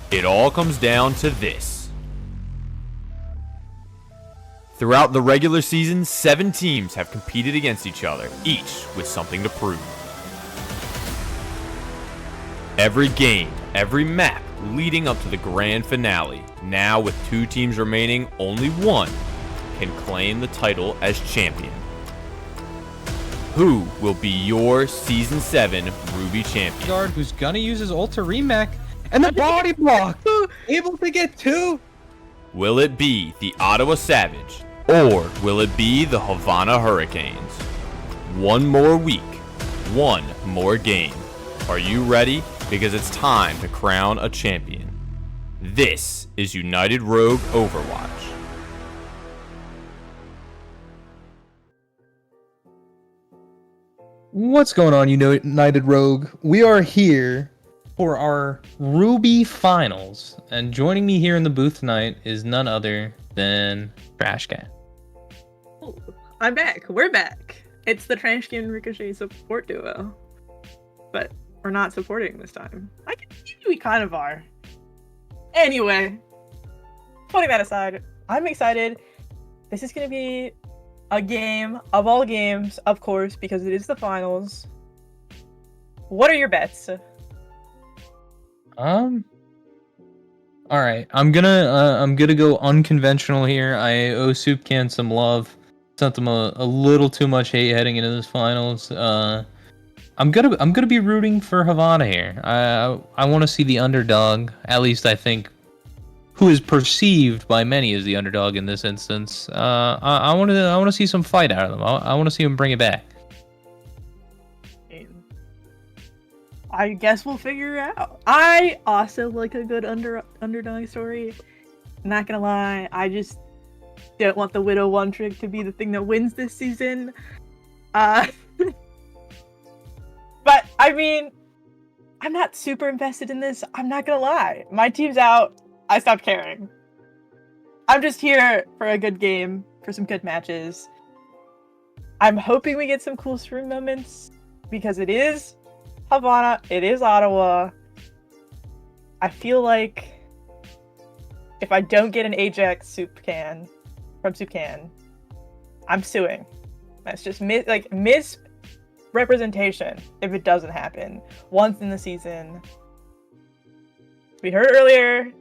It all comes down to this. Throughout the regular season, 7 teams have competed against each other, each with something to prove. Every game, every map, leading up to the grand finale. Now with 2 teams remaining, only one can claim the title as champion. Who will be your Season 7 Ruby champion? Guard who's gonna use his ult to remech, and the body block! Able to get 2! Will it be the Ottawa Savage, or will it be the Havana Hurricanes? One more week, one more game. Are you ready? Because it's time to crown a champion. This is United Rogue Overwatch. What's going on, United Rogue? We are here for our Ruby Finals, and joining me here in the booth tonight is none other than Trashcan. Oh, I'm back. We're back. It's the Trashcan Ricochet support duo, but we're not supporting this time. I can see we kind of are. Anyway, putting that aside, I'm excited. This is gonna be a game of all games, of course, because it is the finals. What are your bets? All right, I'm gonna go unconventional here. I owe Soupcan some love. Sent them a little too much hate heading into this finals. I'm gonna be rooting for Havana here. I want to see the underdog. At least I think, who is perceived by many as the underdog in this instance. I want to see some fight out of them. I want to see them bring it back. I guess we'll figure it out. I also like a good underdog story. Not gonna lie, I just don't want the Widow one trick to be the thing that wins this season. But I mean, I'm not super invested in this. I'm not gonna lie. My team's out. I stopped caring. I'm just here for a good game, for some good matches. I'm hoping we get some cool stream moments because it is Havana, it is Ottawa. I feel like if I don't get an Ajax soup can from Soup Can, I'm suing. That's just misrepresentation if it doesn't happen once in the season. We heard earlier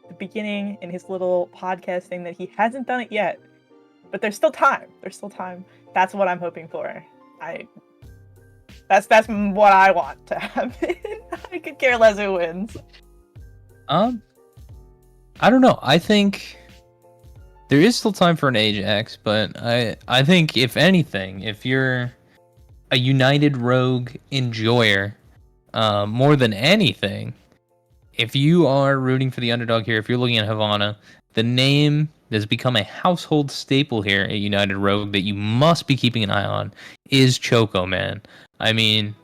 the beginning in his little podcast thing that he hasn't done it yet, but there's still time. That's what I'm hoping for. That's what I want to happen. I could care less who wins. I don't know. I think there is still time for an Ajax, but I think if anything, if you're a United Rogue enjoyer, more than anything, if you are rooting for the underdog here, if you're looking at Havana, the name that's become a household staple here at United Rogue that you must be keeping an eye on is Choco, man. I mean,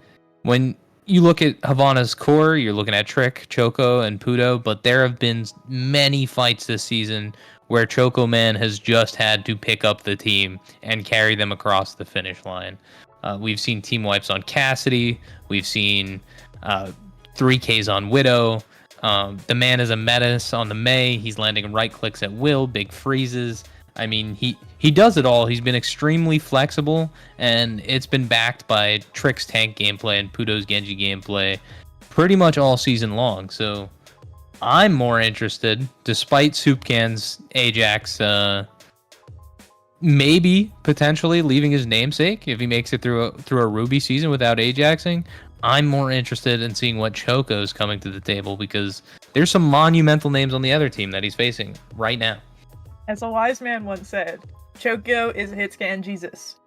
when you look at Havana's core, you're looking at Trick, Choco, and Puto, but there have been many fights this season where Choco Man has just had to pick up the team and carry them across the finish line. We've seen team wipes on Cassidy. We've seen 3Ks on Widow. The man is a menace on the Mei. He's landing right clicks at will, big freezes. I mean, he does it all. He's been extremely flexible, and it's been backed by Trick's tank gameplay and Puto's Genji gameplay pretty much all season long. So I'm more interested, despite Soupcan's Ajax maybe potentially leaving his namesake if he makes it through a Ruby season without Ajaxing. I'm more interested in seeing what Choco's coming to the table, because there's some monumental names on the other team that he's facing right now. As a wise man once said, Choco is a hit scan Jesus.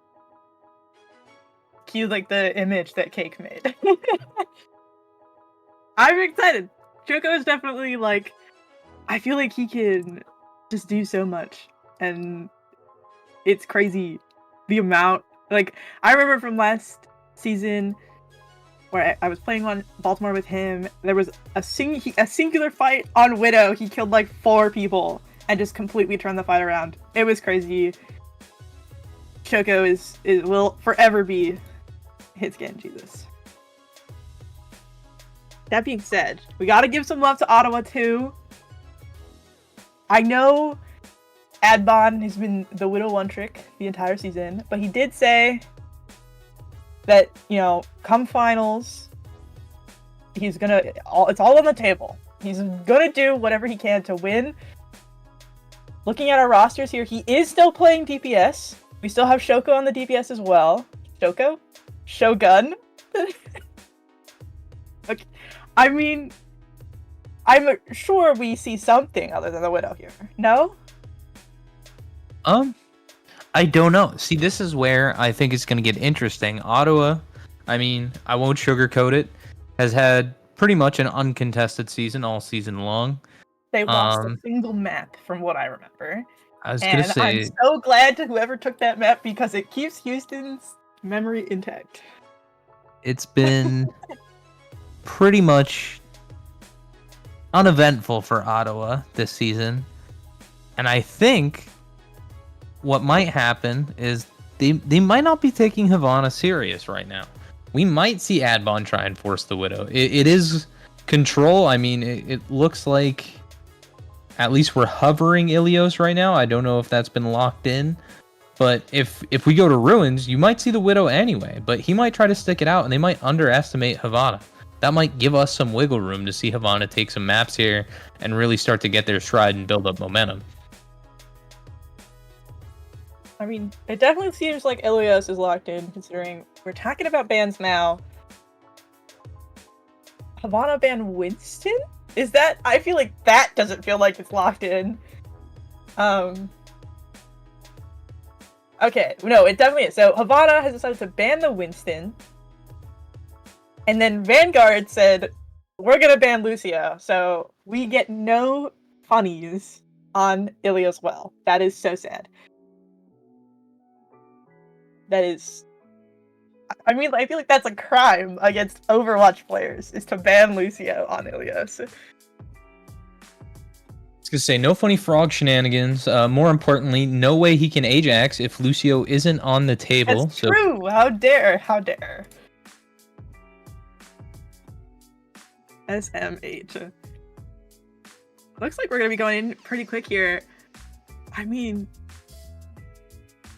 Cue like the image that Cake made. I'm excited. Choco is definitely like, I feel like he can just do so much, and it's crazy the amount. Like, I remember from last season where I was playing on Baltimore with him, there was a singular fight on Widow. He killed like 4 people and just completely turned the fight around. It was crazy. Choco will forever be hit scan Jesus. that being said, we gotta give some love to Ottawa too. I know Adbon has been the Widow one trick the entire season, but he did say that, you know, come finals, he's gonna, it's all on the table. He's gonna do whatever he can to win. Looking at our rosters here, he is still playing DPS. We still have Shoko on the DPS as well. Shoko? Shogun? Okay. I mean, I'm sure we see something other than the Widow here. No? I don't know. See, this is where I think it's going to get interesting. Ottawa, I mean, I won't sugarcoat it, has had pretty much an uncontested season all season long. They lost a single map from what I remember. I was going to say... I'm so glad to whoever took that map because it keeps Houston's memory intact. It's been pretty much uneventful for Ottawa this season. And I think what might happen is they might not be taking Havana serious right now. We might see Adbon try and force the Widow. It is control. I mean, it looks like at least we're hovering Ilios right now. I don't know if that's been locked in. But if we go to Ruins, you might see the Widow anyway. But he might try to stick it out, and they might underestimate Havana. That might give us some wiggle room to see Havana take some maps here and really start to get their stride and build up momentum. I mean, it definitely seems like Ilios is locked in, considering we're talking about bans now. Havana ban Winston? Is that... I feel like that doesn't feel like it's locked in. Okay, no, it definitely is. So Havana has decided to ban the Winston. And then Vanguard said, we're gonna ban Lucio. So we get no funnies on Ilios well. That is so sad. That is... I mean, I feel like that's a crime against Overwatch players, is to ban Lucio on Ilios. I was gonna say, no funny frog shenanigans. More importantly, no way he can Ajax if Lucio isn't on the table. That's true! How dare! How dare! SMH. Looks like we're gonna be going in pretty quick here. I mean...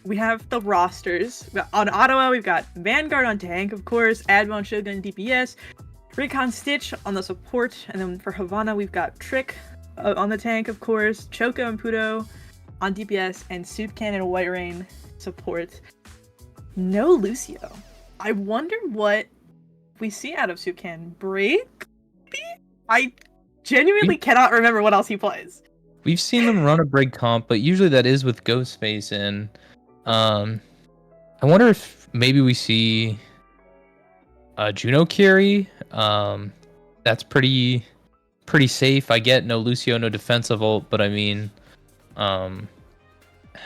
We have the rosters. On Ottawa, we've got Vanguard on tank, of course, Adbon, Shogun, DPS, Recon Stitch on the support, and then for Havana, we've got Trick on the tank, of course, Choco and Puto on DPS, and Soup Cannon White Rain support. No Lucio. I wonder what we see out of Soup Cannon. Break? I genuinely cannot remember what else he plays. We've seen them run a break comp, but usually that is with Ghostface in. I wonder if maybe we see Juno Kiri. That's pretty safe. I get no Lucio, no defensive ult, but I mean,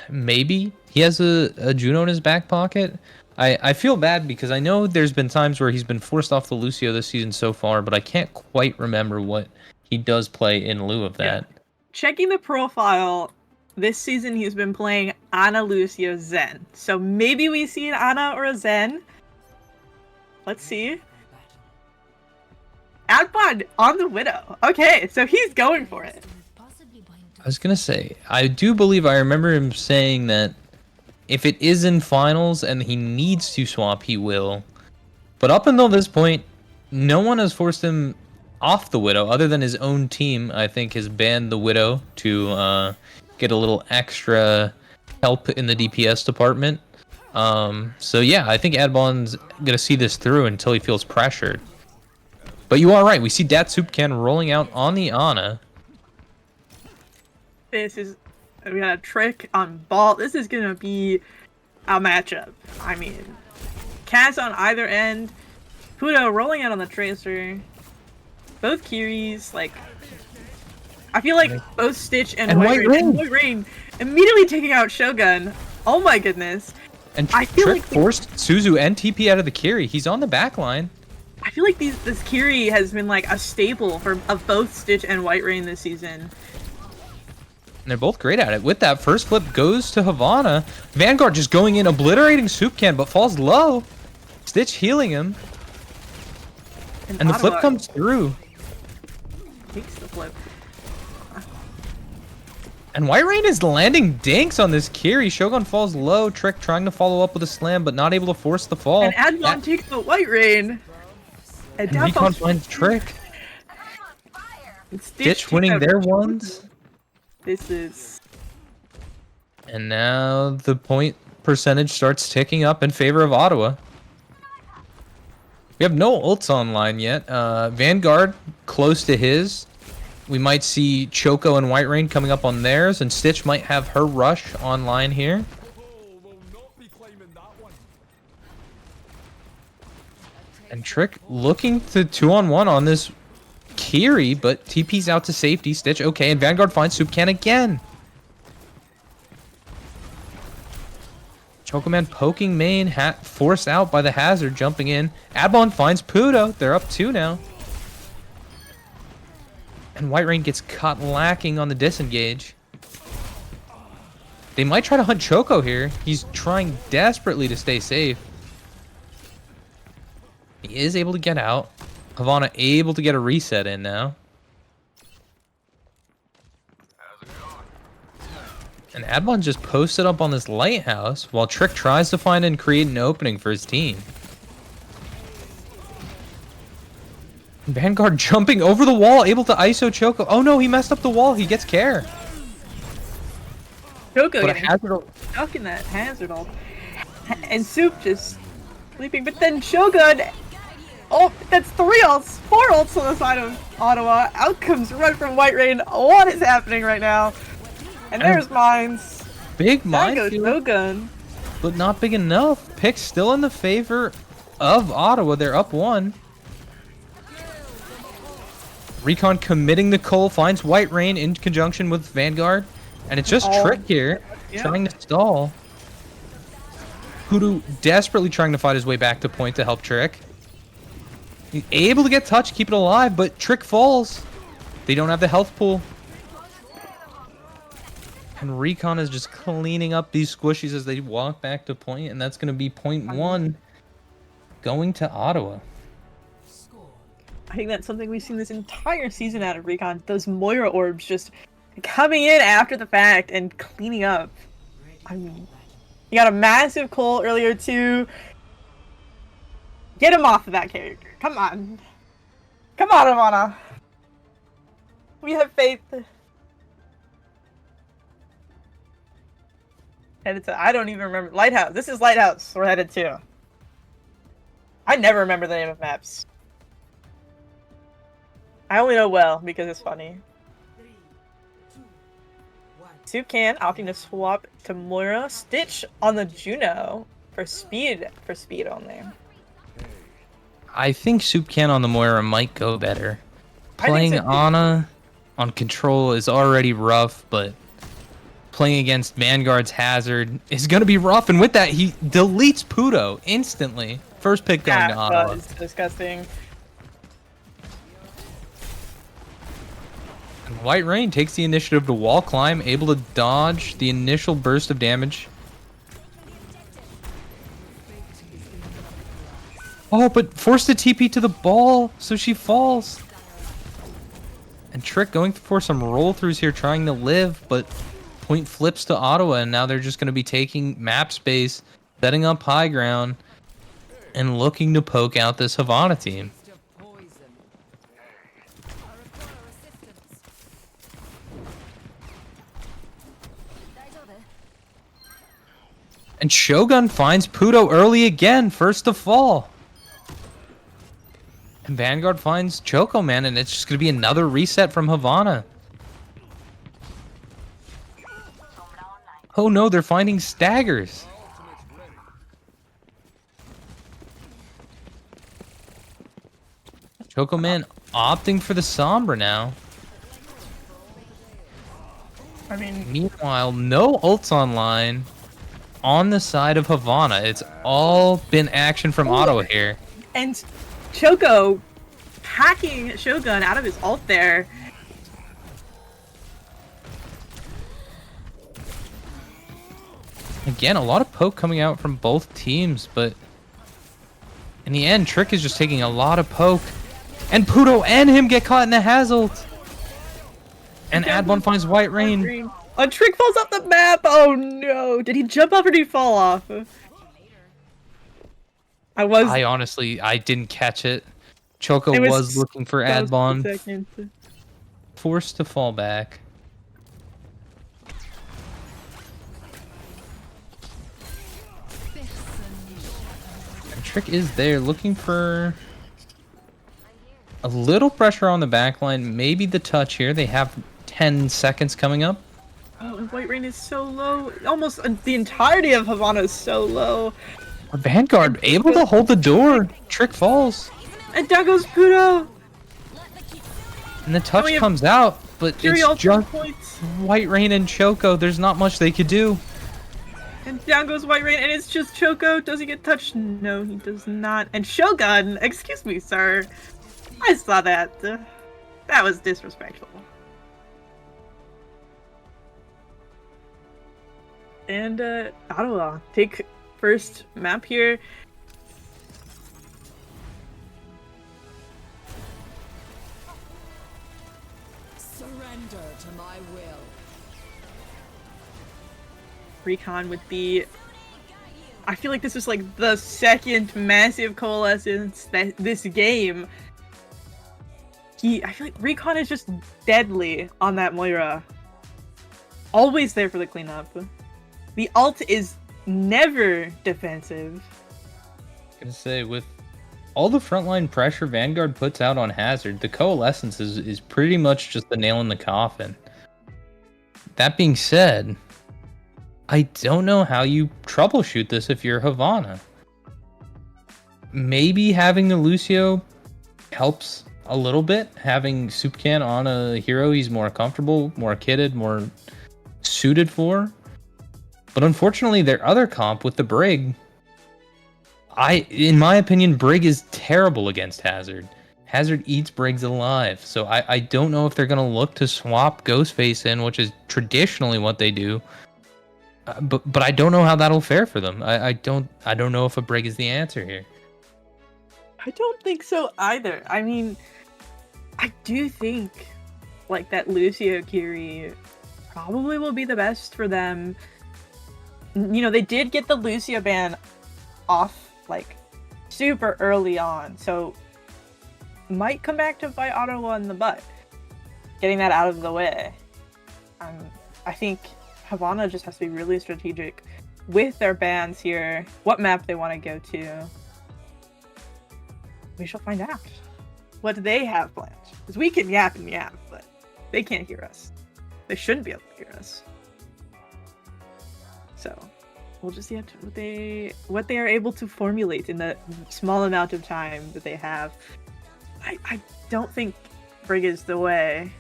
maybe he has a Juno in his back pocket. I feel bad because I know there's been times where he's been forced off the Lucio this season so far, but I can't quite remember what he does play in lieu of that. Yeah. Checking the profile, this season he's been playing Ana, Lucio, Zen. So maybe we see an Ana or a Zen. Let's see. Adbon on the Widow. Okay, so he's going for it. I was gonna say, I do believe I remember him saying that if it is in finals and he needs to swap, he will. But up until this point, no one has forced him off the Widow other than his own team. I think has banned the Widow to get a little extra help in the DPS department. So yeah, I think Adbon's gonna see this through until he feels pressured. But you are right, we see Datsupkan rolling out on the Ana. We got a Trick on ball. This is gonna be a matchup. I mean, Cass on either end. Puto rolling out on the Tracer. Both Kiris, like... I feel like both Stitch and White Rain immediately taking out Shogun. Oh my goodness. And I feel Trick forced Suzu and TP out of the Kiri. He's on the back line. I feel like this Kiri has been like a staple of both Stitch and White Rain this season. And they're both great at it. With that, first flip goes to Havana. Vanguard just going in, obliterating Soupcan, but falls low. Stitch healing him. And the flip comes through. Takes the flip. And White Rain is landing dinks on this Kiri. Shogun falls low. Trick trying to follow up with a slam, but not able to force the fall. And Admon takes the White Rain. And down Recon falls finds Trick. and Stitch winning their ones. This is... And now the point percentage starts ticking up in favor of Ottawa. We have no ults online yet. Vanguard close to his. We might see Choco and White Rain coming up on theirs, and Stitch might have her rush online here. And Trick looking to 2-on-1 on this Kiri, but TP's out to safety. Stitch, okay, and Vanguard finds Soupcan again. Chocoman poking main, forced out by the hazard, jumping in. Adbon finds Pudo. They're up 2 now. And White Rain gets caught lacking on the disengage. They might try to hunt Choco here. He's trying desperately to stay safe. He is able to get out. Havana able to get a reset in now. And Adbon just posted up on this lighthouse while Trick tries to find and create an opening for his team. Vanguard jumping over the wall, able to ISO Choco. Oh no, he messed up the wall. He gets care. Choco But a getting hazard. stuck in that hazard ult. And Soup just sleeping. But then Shogun... Oh, that's 3 ults! 4 ults on the side of Ottawa. Out comes right from White Rain. What is happening right now? And there's Mines. Big There goes mine, Shogun. but not big enough. Pick still in the favor of Ottawa. They're up 1. Recon committing the Cole finds White Rain in conjunction with Vanguard. And it's just Trick here, trying to stall. Hoodoo desperately trying to fight his way back to point to help Trick. He's able to get touch, keep it alive, but Trick falls. They don't have the health pool. And Recon is just cleaning up these squishies as they walk back to point, and that's going to be point 1 going to Ottawa. I think that's something we've seen this entire season out of Recon. Those Moira orbs just coming in after the fact and cleaning up. I mean, you got a massive Cole earlier too. Get him off of that character. Come on. Come on, Havana. We have faith. Headed to, I don't even remember. Lighthouse. This is Lighthouse we're headed to. I never remember the name of maps. I only know well because it's funny. Toucan opting to swap to Moira. Stitch on the Juno for speed only. I think Soupcan on the Moira might go better. Playing so Ana on control is already rough, but playing against Vanguard's Hazard is going to be rough. And with that, he deletes Pudo instantly. First pick going to Ottawa. It's disgusting. And White Rain takes the initiative to wall climb, able to dodge the initial burst of damage. Oh, but forced to TP to the ball, so she falls. And Trick going for some roll-throughs here, trying to live, but point flips to Ottawa, and now they're just going to be taking map space, setting up high ground, and looking to poke out this Havana team. And Shogun finds Pudo early again, first to fall. And Vanguard finds Choco Man, and it's just going to be another reset from Havana. Oh no, they're finding staggers. Choco Man opting for the Sombra now. I mean, Meanwhile, no ults online on the side of Havana. It's all been action from Ottawa here. and Choco hacking Shogun out of his ult there. Again, a lot of poke coming out from both teams, but in the end, Trick is just taking a lot of poke. And Pudo and him get caught in the Hazult. And Adbon finds White Rain. A trick falls off the map! Oh no! Did he jump off or did he fall off? I honestly, I didn't catch it. Choco was looking for Adbon. Forced to fall back. And Trick is there looking for a little pressure on the backline. Maybe the touch here. They have 10 seconds coming up. Oh, and White Rain is so low. Almost the entirety of Havana is so low. Vanguard able to hold the door. Trick falls. And down goes Puto. And the touch comes out, but it's just White Rain and Choco. There's not much they could do. And down goes White Rain, and it's just Choco. Does he get touched? No, he does not. And Shogun, excuse me, sir. I saw that. That was disrespectful. And Ottawa, take first map here. Surrender to my will. Recon would be. I feel like this is like the second massive coalescence that this game. I feel like Recon is just deadly on that Moira. Always there for the cleanup. The ult is never defensive. I was gonna say, with all the frontline pressure Vanguard puts out on Hazard, the coalescence is pretty much just the nail in the coffin. That being said, I don't know how you troubleshoot this if you're Havana. Maybe having the Lucio helps a little bit. Having Soupcan on a hero he's more comfortable, more kitted, more suited for. But unfortunately, their other comp with the Brig, in my opinion, Brig is terrible against Hazard. Hazard eats Brigs alive, so I don't know if they're gonna look to swap Ghostface in, which is traditionally what they do. But I don't know how that'll fare for them. I don't know if a Brig is the answer here. I don't think so either. I mean, I do think like that Lucio Kiri probably will be the best for them. You know, they did get the Lucio ban off like super early on, so might come back to bite Ottawa in the butt. Getting that out of the way. I think Havana just has to be really strategic with their bans here, what map they want to go to. We shall find out what they have planned. Because we can yap and yap, but they can't hear us. They shouldn't be able to hear us. So we'll just see what they are able to formulate in the small amount of time that they have. I don't think Brig is the way.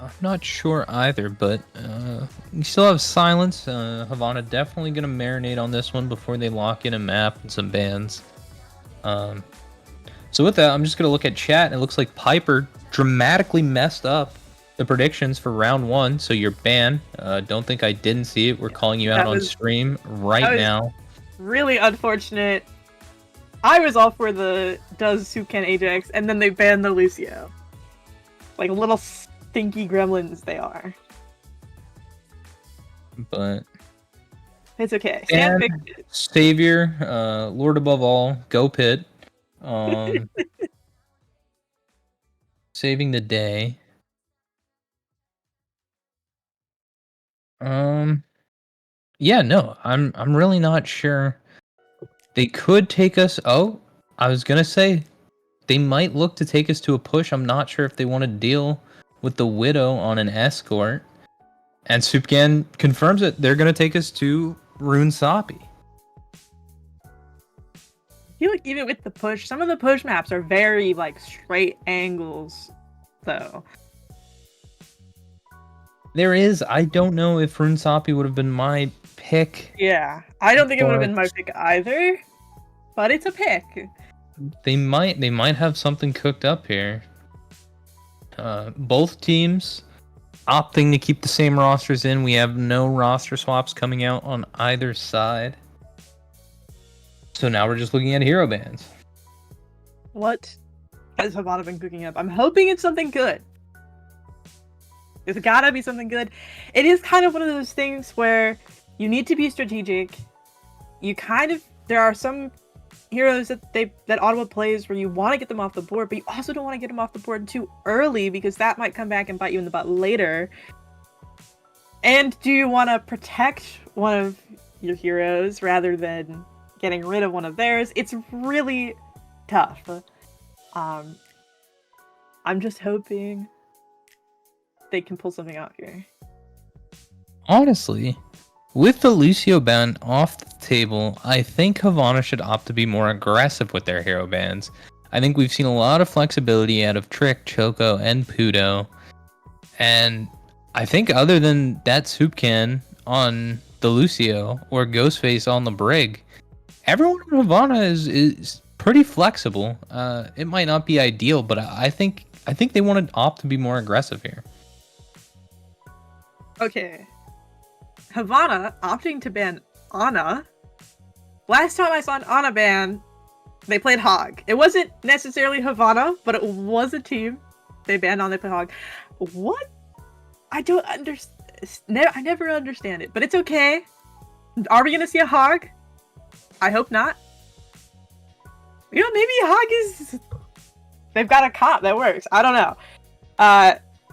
I'm not sure either, but we still have Silence. Havana definitely going to marinate on this one before they lock in a map and some bans. So with that, I'm just going to look at chat, and it looks like Piper dramatically messed up the predictions for round 1, so you're banned. Don't think I didn't see it. We're calling you out on stream right now. Really unfortunate. I was all for the does Soupcan Ajax, and then they banned the Lucio. Like little stinky gremlins they are. But it's okay. Sam Savior, Lord above all, go Pit. Saving the day. Yeah, no, I'm really not sure. They could take us. Oh, I was gonna say they might look to take us to a push. I'm not sure if they want to deal with the Widow on an escort. And Soupcan confirms it. They're gonna take us to Rune Sapi. I feel like even with the push, some of the push maps are very like straight angles, though. There is. I don't know if Rune Sapi would have been my pick. Yeah, I don't think it would have been my pick either. But it's a pick. They might have something cooked up here. Both teams opting to keep the same rosters in. We have no roster swaps coming out on either side. So now we're just looking at hero bans. What has Havana been cooking up? I'm hoping it's something good. There's gotta be something good. It is kind of one of those things where you need to be strategic. There are some heroes that Ottawa plays where you want to get them off the board, but you also don't want to get them off the board too early because that might come back and bite you in the butt later. And do you want to protect one of your heroes rather than getting rid of one of theirs? It's really tough. I'm just hoping they can pull something out here. Honestly, with the Lucio ban off the table, I think Havana should opt to be more aggressive with their hero bans. I think we've seen a lot of flexibility out of Trick, Choco, and Pudo. And I think other than that soup can on the Lucio or Ghostface on the Brig, everyone in Havana is pretty flexible. It might not be ideal, but I think they want to opt to be more aggressive here. Okay. Havana opting to ban Ana. Last time I saw an Ana ban, they played Hog. It wasn't necessarily Havana, but it was a team. They banned Ana, they played Hog. What? I don't understand. I never understand it, but it's okay. Are we gonna see a Hog? I hope not. You know, maybe Hog is... They've got a comp that works. I don't know.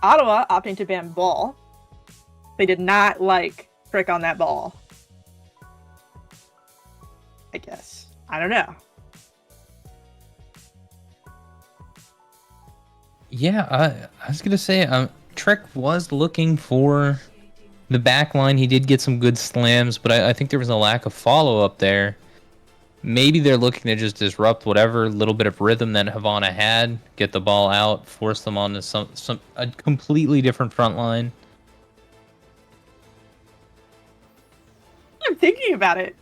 Ottawa opting to ban Ball. They did not like Frick on that ball. I guess. I don't know. Yeah, I was gonna say, Trick was looking for the back line. He did get some good slams, but I think there was a lack of follow-up there. Maybe they're looking to just disrupt whatever little bit of rhythm that Havana had, get the ball out, force them onto a completely different front line. I'm thinking about it.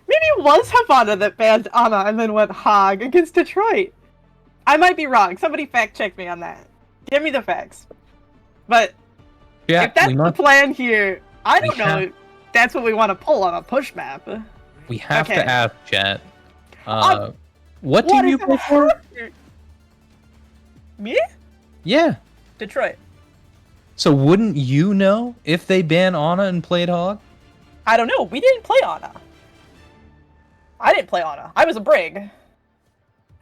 Maybe it was Havana that banned Ana and then went Hog against Detroit. I might be wrong. Somebody fact check me on that. Give me the facts. But Yeah, if that's the plan here, I don't know if that's what we want to pull on a push map. We have Okay. to ask, chat. What team you play for? Me? Yeah. Detroit. So wouldn't you know if they ban Ana and played Hog? I don't know. We didn't play Ana. I didn't play Ana. I was a Brig.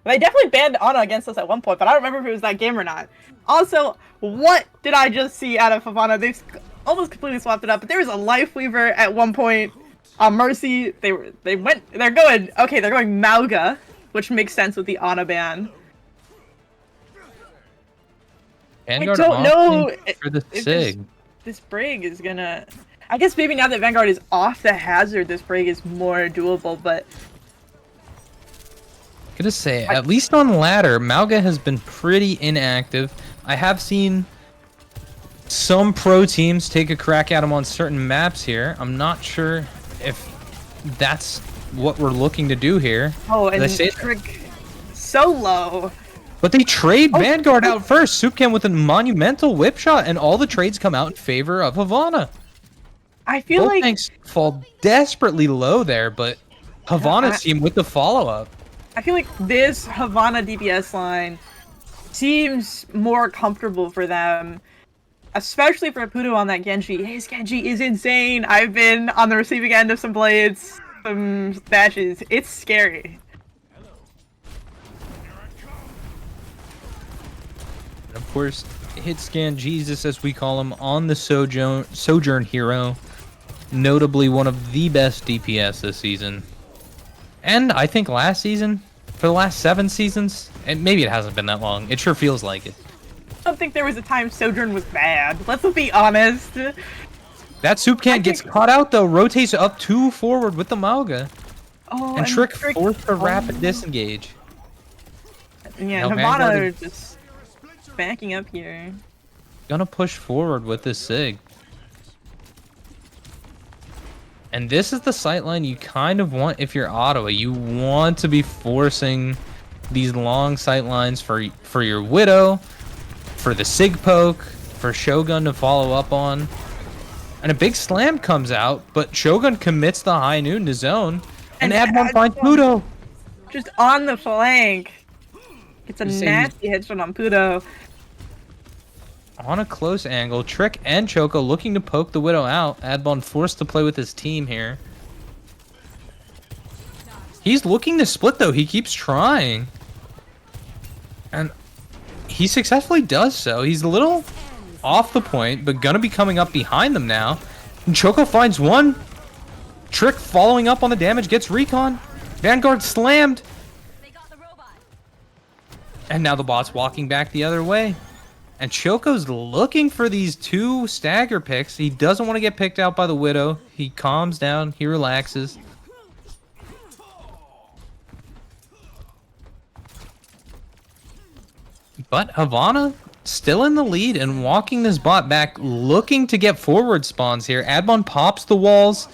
They definitely banned Ana against us at one point, but I don't remember if it was that game or not. Also, what did I just see out of Havana? They've almost completely swapped it up, but there was a Life Weaver at one point. Mercy, they're going Mauga, which makes sense with the Ana ban. Vanguard I don't know for the if Sig. this Brig is gonna... I guess maybe now that Vanguard is off the hazard, this Brig is more doable, but... Gonna say, at least on ladder, Mauga has been pretty inactive. I have seen some pro teams take a crack at him on certain maps here. I'm not sure if that's what we're looking to do here. Oh, and Did I say Trick so low. But they trade Vanguard out first. Soupcan with a monumental whip shot, and all the trades come out in favor of Havana. I feel Both like tanks fall desperately low there, but Havana's team with the follow-up. I feel like this Havana DPS line seems more comfortable for them, especially for Pudo on that Genji. His Genji is insane. I've been on the receiving end of some blades, some dashes. It's scary. And of course, hit scan Jesus, as we call him, on the Sojourn hero. Notably one of the best DPS this season. And I think last season, for the last 7 seasons, and maybe it hasn't been that long, it sure feels like it. I don't think there was a time Sojourn was bad. Let's be honest. That Soupcan gets caught out though, rotates up 2 forward with the Mauga. Oh, And Trick forced a rapid disengage. Yeah, No, Havana Vanguard are just backing up here. Gonna push forward with this Sig. And this is the sightline you kind of want if you're Ottawa. You want to be forcing these long sightlines for your Widow, for the Sig poke, for Shogun to follow up on. And a big slam comes out, but Shogun commits the high noon to zone, and Admon finds Pluto. Just on the flank. It's a Just say nasty headshot on Pudo. On a close angle, Trick and Choco looking to poke the Widow out. Adbon forced to play with his team here. He's looking to split though. He keeps trying. And he successfully does so. He's a little off the point, but gonna be coming up behind them now. And Choco finds one. Trick following up on the damage, gets recon. Vanguard slammed. And now the bot's walking back the other way. And Choco's looking for these two stagger picks. He doesn't want to get picked out by the Widow. He calms down. He relaxes. But Havana still in the lead and walking this bot back, looking to get forward spawns here. Adbon pops the walls.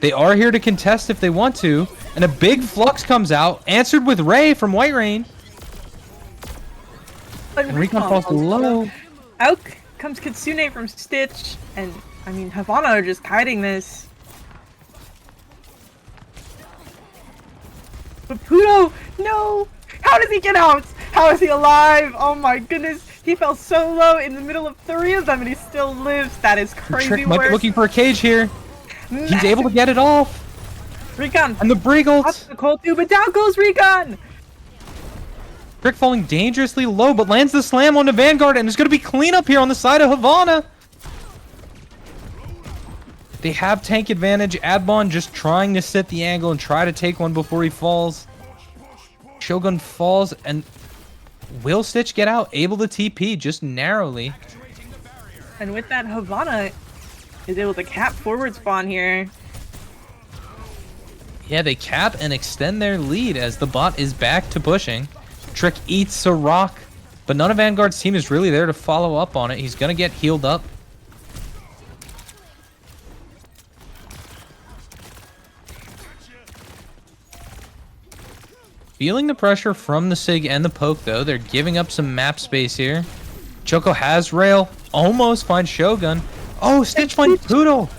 They are here to contest if they want to. And a big flux comes out, answered with Ray from White Rain. And Recon falls low. Out comes Kitsune from Stitch. And, I mean, Havana are just kiting this. But Pudo, no! How does he get out? How is he alive? Oh my goodness. He fell so low in the middle of 3 of them and he still lives. That is crazy. Trick might be looking for a cage here. He's able to get it off. Recon. And the Briggles. The cold tube, but down goes Recon. Trick falling dangerously low, but lands the slam on the Vanguard, and there's going to be cleanup here on the side of Havana. They have tank advantage. Adbon just trying to set the angle and try to take one before he falls. Shogun falls, and will Stitch get out? Able to TP just narrowly. And with that, Havana is able to cap forward spawn here. Yeah, they cap and extend their lead as the bot is back to pushing. Trick eats a rock, but none of Vanguard's team is really there to follow up on it. He's going to get healed up. Feeling the pressure from the Sig and the Poke, though. They're giving up some map space here. Choco has Rail. Almost finds Shogun. Oh, Stitch finds Pudo.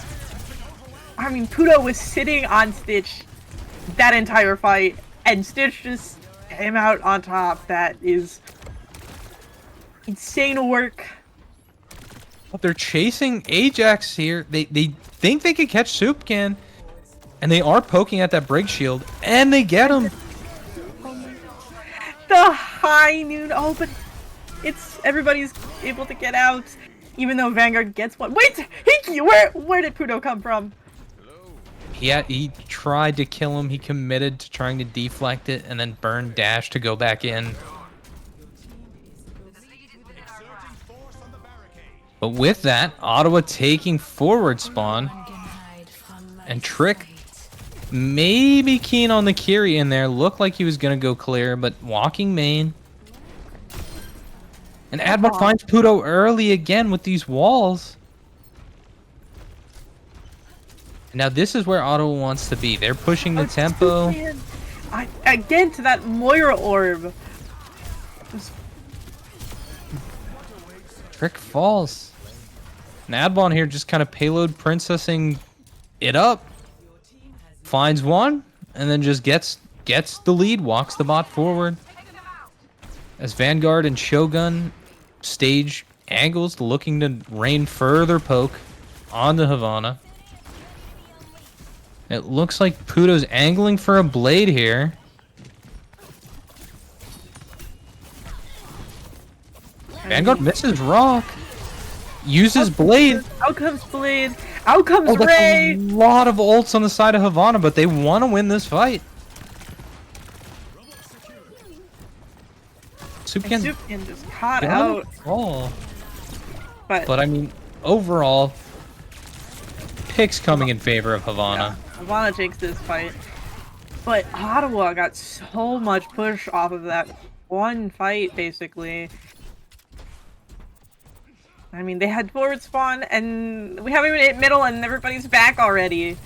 I mean, Pudo was sitting on Stitch that entire fight, and Stitch just came out on top. That is insane work. But they're chasing Ajax here. They think they could catch Soup Can, and they are poking at that Brig Shield, and they get him. The high noon. Oh, but it's everybody's able to get out, even though Vanguard gets one. Wait, where did Pudo come from? He tried to kill him. He committed to trying to deflect it, and then burned dash to go back in. But with that, Ottawa taking forward spawn, and Trick maybe keen on the Kiri in there. Looked like he was going to go clear, but walking main. And Adbon finds Pudo early again with these walls. Now this is where Ottawa wants to be. They're pushing the tempo. Again to that Moira orb. Trick falls. And Adbon here just kind of payload princessing it up. Finds one, and then just gets the lead, walks the bot forward. As Vanguard and Shogun stage angles, looking to rain further poke onto Havana. It looks like Pudo's angling for a blade here. Vanguard misses rock. Uses blade. Out comes blade. Out comes Oh, that's Ray. a lot of ults on the side of Havana, but they want to win this fight. Supcan Supkin just caught out. Oh. But But I mean, overall, picks coming in favor of Havana. Havana takes this fight. But Ottawa got so much push off of that one fight, basically. I mean, they had forward spawn, and we haven't even hit middle, and everybody's back already.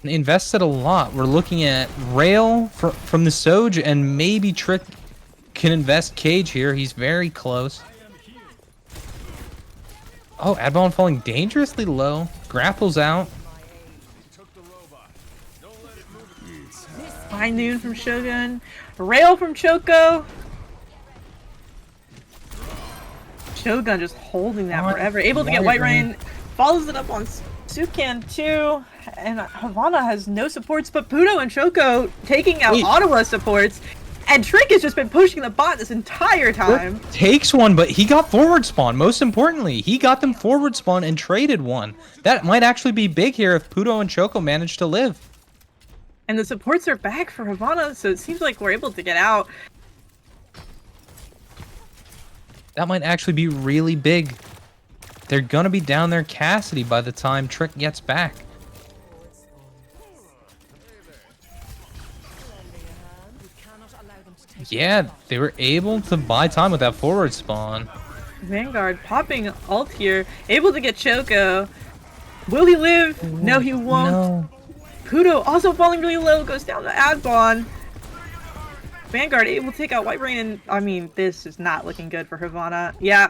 They invested a lot. We're looking at Rail from the Soj, and maybe Trick can invest Cage here. He's very close. Oh, Adbon falling dangerously low. Grapples out. High noon from Shogun. Rail from Choco. Shogun just holding that forever. Able to get White Rain. Follows it up on Sukan too. And Havana has no supports, but Puto and Choco taking out Ottawa supports. And Trick has just been pushing the bot this entire time. Takes one, but he got forward spawn. Most importantly, he got them forward spawn and traded one. That might actually be big here if Puto and Choco manage to live. And the supports are back for Havana, so it seems like we're able to get out. That might actually be really big. They're gonna be down there Cassidy by the time Trick gets back. Yeah, they were able to buy time with that forward spawn. Vanguard popping ult here, able to get Choco. Will he live? No, he won't. No. Puto also falling really low, goes down to Adbon. Vanguard able to take out White Rain, and I mean, this is not looking good for Havana. Yeah.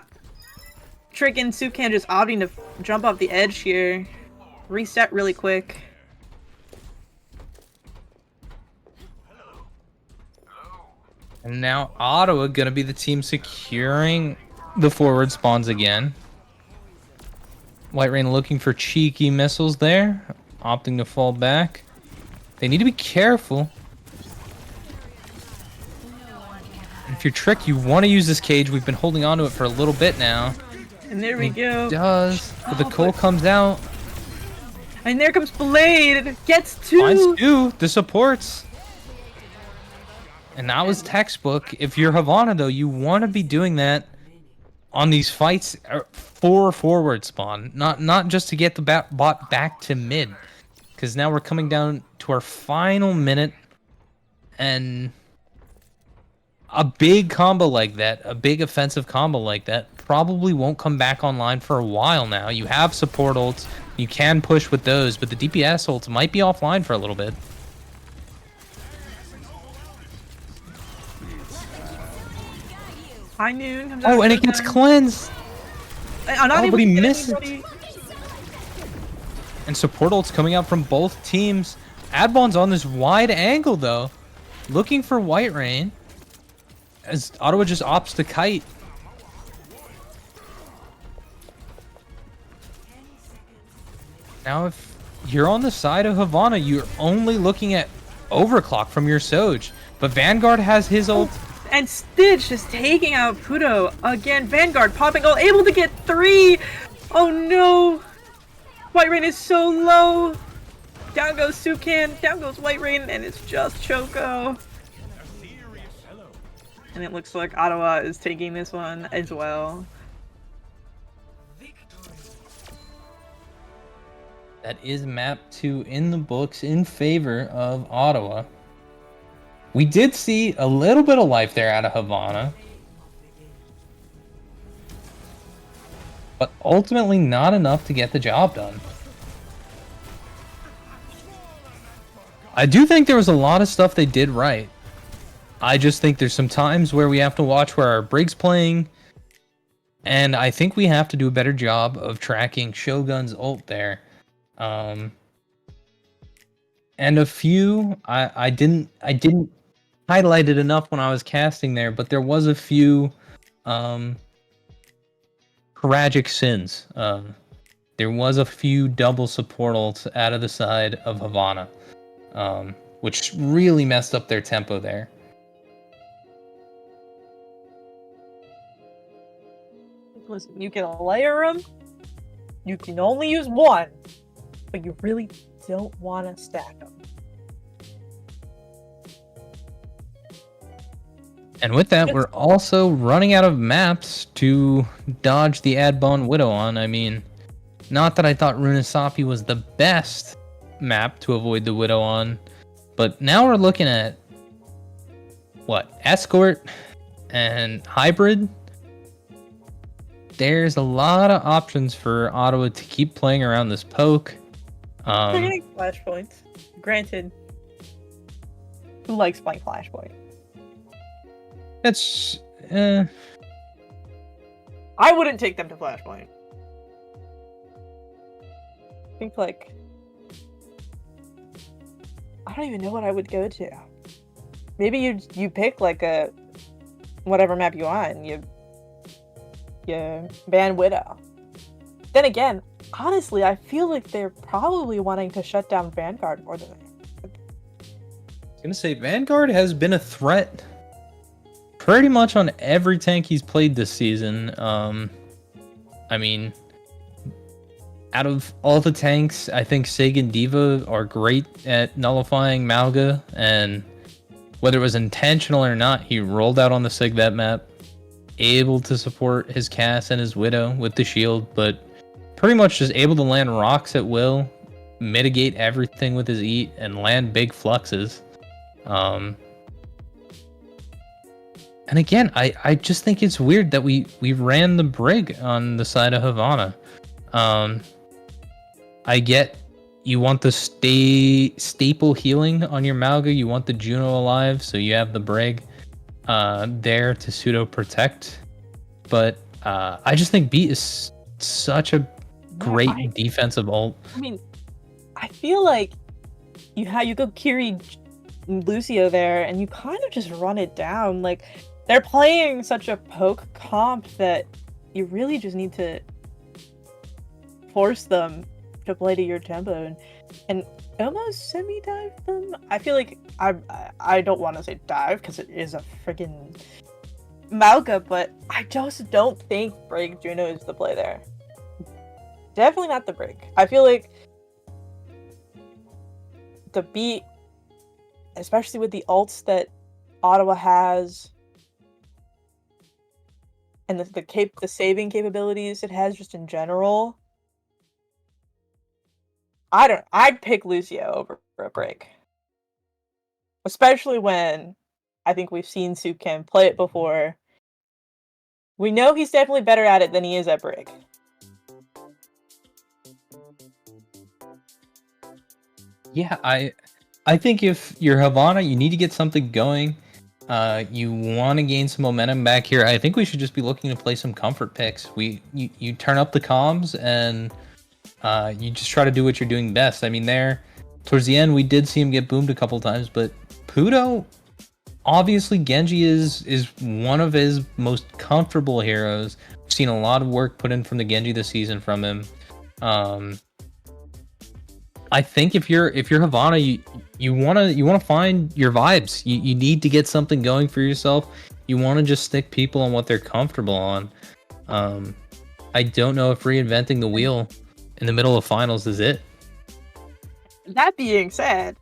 Trick and Sukan just opting to jump off the edge here. Reset really quick. And now Ottawa gonna be the team securing the forward spawns again. White Rain looking for cheeky missiles there, opting to fall back. They need to be careful. If you're Trick, you want to use this cage. We've been holding on to it for a little bit now. And there we go. It does. But the Cole comes out. And there comes Blade. Gets two. Finds two. The supports. And that was textbook. If you're Havana, though, you want to be doing that on these fights for forward spawn. Not just to get the bot back to mid. Because now we're coming down to our final minute. And a big combo like that, a big offensive combo like that, probably won't come back online for a while now. You have support ults. You can push with those, but the DPS ults might be offline for a little bit. High noon comes Oh, and it gets cleansed. Oh, but he missed it. And support ults coming out from both teams. Adbon's on this wide angle, though, looking for White Rain. As Ottawa just opts to kite. Now, if you're on the side of Havana, you're only looking at overclock from your Soj. But Vanguard has his ult. And Stitch is taking out Puto again. Vanguard popping ult, able to get three. Oh no! White Rain is so low. Down goes Sukan, down goes White Rain, and it's just Choco. And it looks like Ottawa is taking this one as well. That is map 2 in the books in favor of Ottawa. We did see a little bit of life there out of Havana. But ultimately not enough to get the job done. I do think there was a lot of stuff they did right. I just think there's some times where we have to watch where our Brig's playing. And I think we have to do a better job of tracking Shogun's ult there. And a few, I didn't highlight it enough when I was casting there, but there was a few tragic sins. There was a few double support ults out of the side of Havana, which really messed up their tempo there. Listen, you can layer them. You can only use one, but you really don't want to stack them. And with that, we're also running out of maps to dodge the Adbon Widow on. I mean, not that I thought Runasafi was the best map to avoid the Widow on, but now we're looking at, what, Escort and Hybrid? There's a lot of options for Ottawa to keep playing around this poke. They're getting flashpoints. Granted, who likes playing flashpoint? That's I wouldn't take them to flashpoint. I think, like, I don't even know what I would go to. maybe you pick like a whatever map you want, and you ban Widow. Then again, honestly, I feel like they're probably wanting to shut down Vanguard more than I was gonna say Vanguard has been a threat pretty much on every tank he's played this season. I mean, out of all the tanks, I think Sig and D.Va are great at nullifying Malga, and whether it was intentional or not, he rolled out on the Sig that map, able to support his Cass and his Widow with the shield, but pretty much just able to land rocks at will, mitigate everything with his eat, and land big fluxes. And again, I just think it's weird that we ran the Brig on the side of Havana. I get you want the staple healing on your Malga, you want the Juno alive, so you have the Brig there to pseudo protect. But I just think Beat is such a great defensive ult. I mean, I feel like you go Kiri Lucio there, and you kind of just run it down. Like, they're playing such a poke comp that you really just need to force them to play to your tempo and almost semi-dive them. I feel like I don't want to say dive because it is a freaking Malga, but I just don't think Brig Juno is the play there. Definitely not the Brig. I feel like the Beat, especially with the ults that Ottawa has, and the saving capabilities it has just in general, I'd pick Lucio over a Brig. Especially when I think we've seen Sukem play it before. We know he's definitely better at it than he is at Brig. Yeah, I think if you're Havana, you need to get something going. You want to gain some momentum back here. I think we should just be looking to play some comfort picks. You turn up the comms and you just try to do what you're doing best. I mean, there towards the end we did see him get boomed a couple times, but Puto, obviously Genji is one of his most comfortable heroes. We've seen a lot of work put in from the Genji this season from him. I think if you're Havana, you wanna find your vibes. You need to get something going for yourself. You want to just stick people on what they're comfortable on. I don't know if reinventing the wheel in the middle of finals is it. That being said,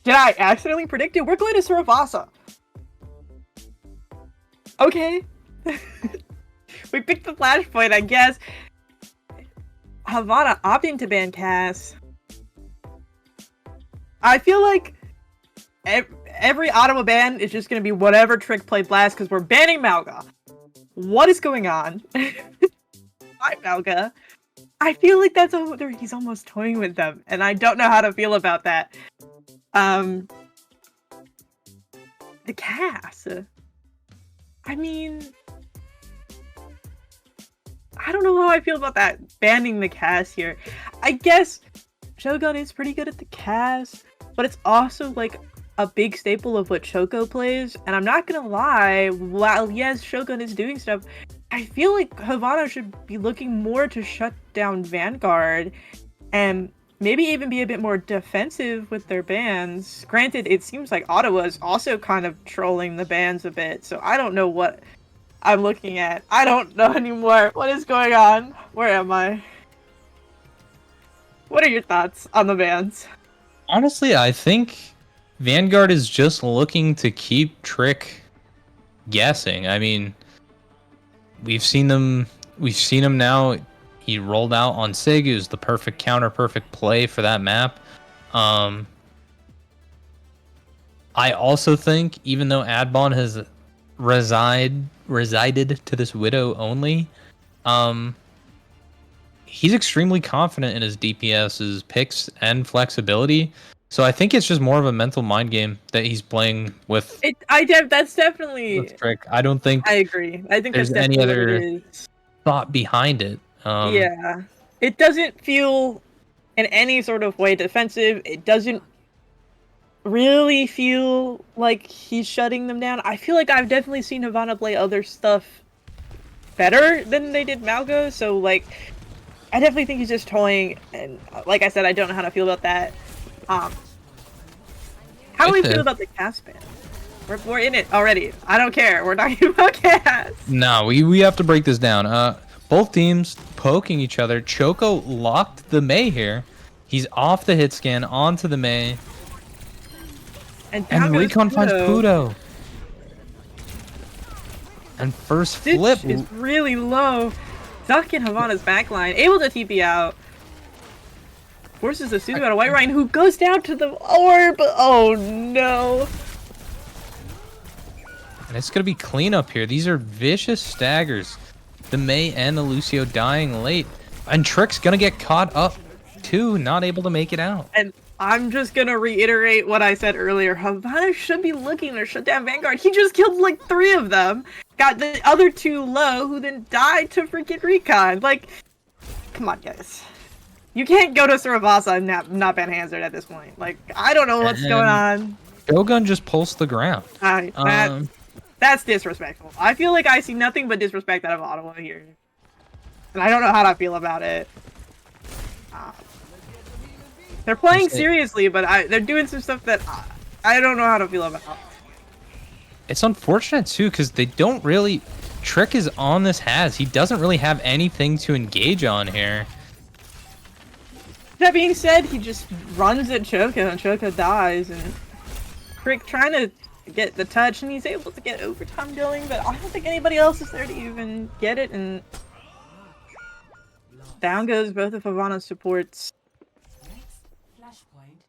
did I accidentally predict it? We're going to Saravasa. Okay. We picked the flashpoint, I guess. Havana opting to ban Cass. I feel like every Ottawa ban is just going to be whatever trick played last because we're banning Malga. What is going on? Why Malga? I feel like he's almost toying with them, and I don't know how to feel about that. The Cass. I mean, I don't know how I feel about that, banning the Cass here. I guess Shogun is pretty good at the Cass, but it's also like a big staple of what Shoko plays, and I'm not gonna lie, while yes, Shogun is doing stuff, I feel like Havana should be looking more to shut down Vanguard and maybe even be a bit more defensive with their bans. Granted, it seems like Ottawa is also kind of trolling the bans a bit, so I don't know what I'm looking at. I don't know anymore. What is going on? Where am I? What are your thoughts on the bans? Honestly, I think Vanguard is just looking to keep Trick guessing. I mean, we've seen them now. He rolled out on Sig. It was the perfect counter, perfect play for that map. I also think, even though Adbon has resided to this Widow only, he's extremely confident in his DPS's picks and flexibility. So I think it's just more of a mental mind game that he's playing with. That's definitely with Trick. I don't think I agree. I think there's that's any definitely other what it is. thought behind it. Yeah. It doesn't feel in any sort of way defensive. It doesn't really feel like he's shutting them down. I feel like I've definitely seen Havana play other stuff better than they did Malgo, so like I definitely think he's just toying, and like I said, I don't know how to feel about that. How do we feel about the cast ban? We're in it already. I don't care. We're talking about cast. No, we have to break this down. Both teams poking each other. Choco locked the Mei here. He's off the hit scan onto the Mei. And Recon finds Pudo. And first flip Stitch is really low. Stuck in Havana's backline, able to TP out. Forces the Suzu out of White Ryan, who goes down to the orb. Oh no. And it's gonna be cleanup here. These are vicious staggers. The Mei and the Lucio dying late. And Trick's gonna get caught up too, not able to make it out. And I'm just gonna reiterate what I said earlier. Havana should be looking to shut down Vanguard. He just killed like 3 of them. Got the other 2 low, who then died to freaking Recon. Like, come on, guys. You can't go to Surabasa and not ban Hazard at this point. Like, I don't know what's going on. Shogun just pulsed the ground. That's disrespectful. I feel like I see nothing but disrespect out of Ottawa here. And I don't know how to feel about it. They're playing seriously, but they're doing some stuff that I don't know how to feel about. It's unfortunate too, because they don't really... Trick is on this Haz. He doesn't really have anything to engage on here. That being said, he just runs at Choco, and Choco dies, and Trick trying to get the touch, and he's able to get overtime going, but I don't think anybody else is there to even get it, and down goes both of Havana's supports. Flashpoint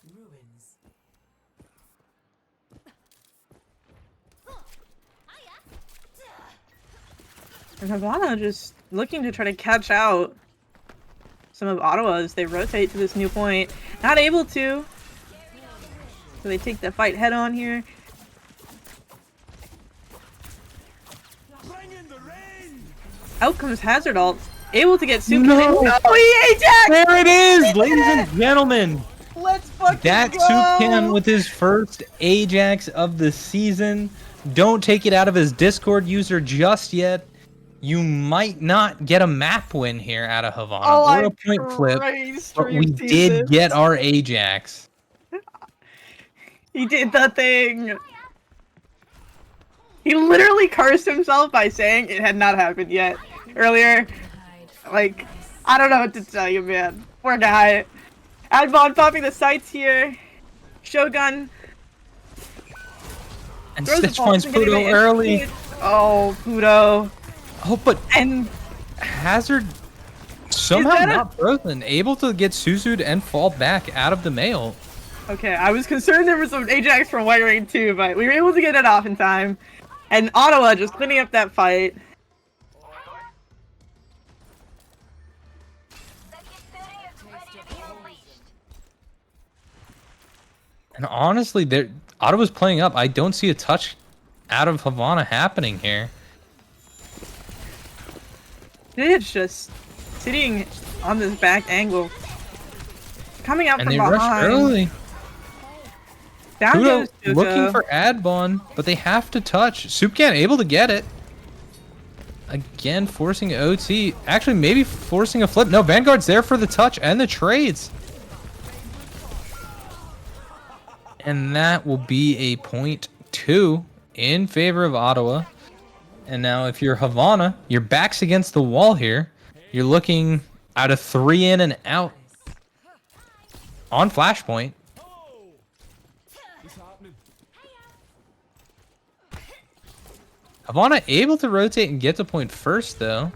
ruins. And Havana just looking to try to catch out some of Ottawa as they rotate to this new point. Not able to. So they take the fight head on here. Out comes Hazard ult. Able to get Suki. No! Oh, he Ajax! There it is, ladies and gentlemen! Let's fucking That go! Sukan with his first Ajax of the season. Don't take it out of his Discord user just yet. You might not get a map win here out of Havana or a point flip, but we did get our Ajax. He did the thing. He literally cursed himself by saying it had not happened yet earlier. Like, I don't know what to tell you, man. Poor guy. Advon popping the sights here. Shogun. And Stitch finds Pudo early. Oh, Pudo. Oh, but And Hazard somehow not frozen, able to get Suzu'd and fall back out of the mail. okay, I was concerned there was some Ajax from White Ring too, but we were able to get it off in time. And Ottawa just cleaning up that fight. And honestly, Ottawa's playing up. I don't see a touch out of Havana happening here. It's just sitting on this back angle. Coming out And from they rush behind. early. Down goes Pudo Jojo. looking for Adbon, but they have to touch. Soupcan able to get it. Again, forcing OT. Actually, maybe forcing a flip. No, Vanguard's there for the touch and the trades. And that will be a .2 in favor of Ottawa. And now if you're Havana, your back's against the wall here. You're looking out of 3 in and out on Flashpoint. Havana able to rotate and get to point first, though.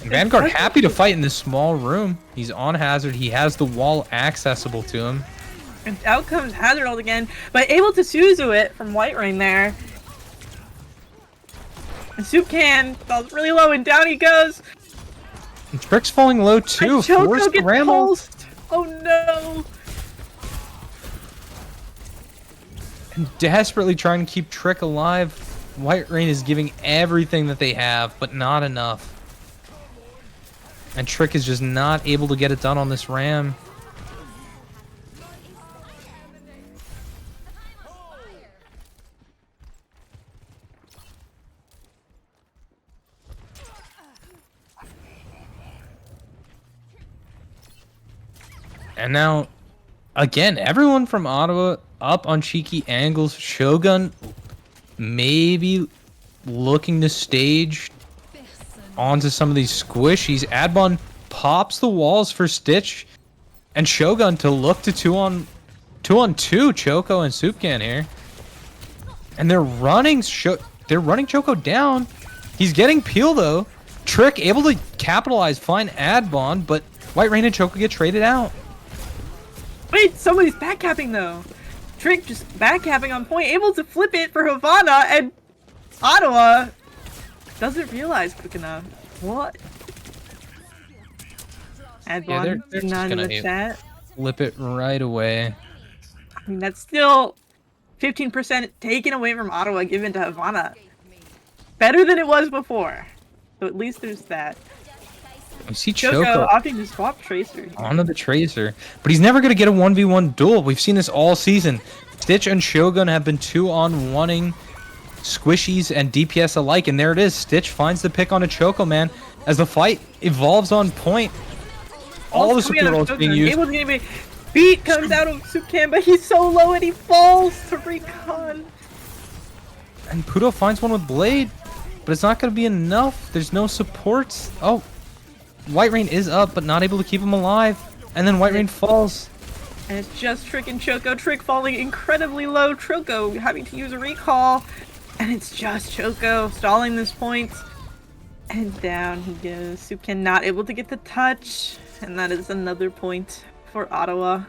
And Vanguard happy to fight in this small room. He's on Hazard. He has the wall accessible to him. And out comes Hazard ult again, but able to Suzu it from White Ring there. And Soupcan falls really low, and down he goes. And Trick's falling low too. And Choco Forced gets Ramble. pulsed. Oh no. And desperately trying to keep Trick alive. White Rain is giving everything that they have, but not enough. And Trick is just not able to get it done on this Ram. And now, again, everyone from Ottawa up on cheeky angles. Shogun maybe looking to stage onto some of these squishies. Adbon pops the walls for Stitch and Shogun to look to two on two Choco and Soupcan here. And they're running Choco down. He's getting Peel though. Trick able to capitalize, find Adbon, but White Rain and Choco get traded out. Wait, somebody's backcapping though. Trick just backcapping on point, able to flip it for Havana, and Ottawa doesn't realize quick enough. What? Adbon, they're just none gonna of the chat. flip it right away. I mean, that's still 15% taken away from Ottawa, given to Havana. Better than it was before. So at least there's that. We see Choco Choco opting to swap Tracer. onto the Tracer, but he's never going to get a 1v1 duel. We've seen this all season. Stitch and Shogun have been 2-on-1ing squishies and DPS alike, and there it is. Stitch finds the pick on a Choco, man. As the fight evolves on point, all the support roles being used. Able's gonna be beat, comes out of Soupcan, but he's so low and he falls to Recon. And Puto finds one with Blade, but it's not going to be enough. There's no supports. Oh, White Rain is up, but not able to keep him alive. And then White Rain falls. And it's just Trick and Choco. Trick falling incredibly low. Choco having to use a recall. And it's just Choco stalling this point. And down he goes. Soupcan not able to get the touch. And that is another point for Ottawa.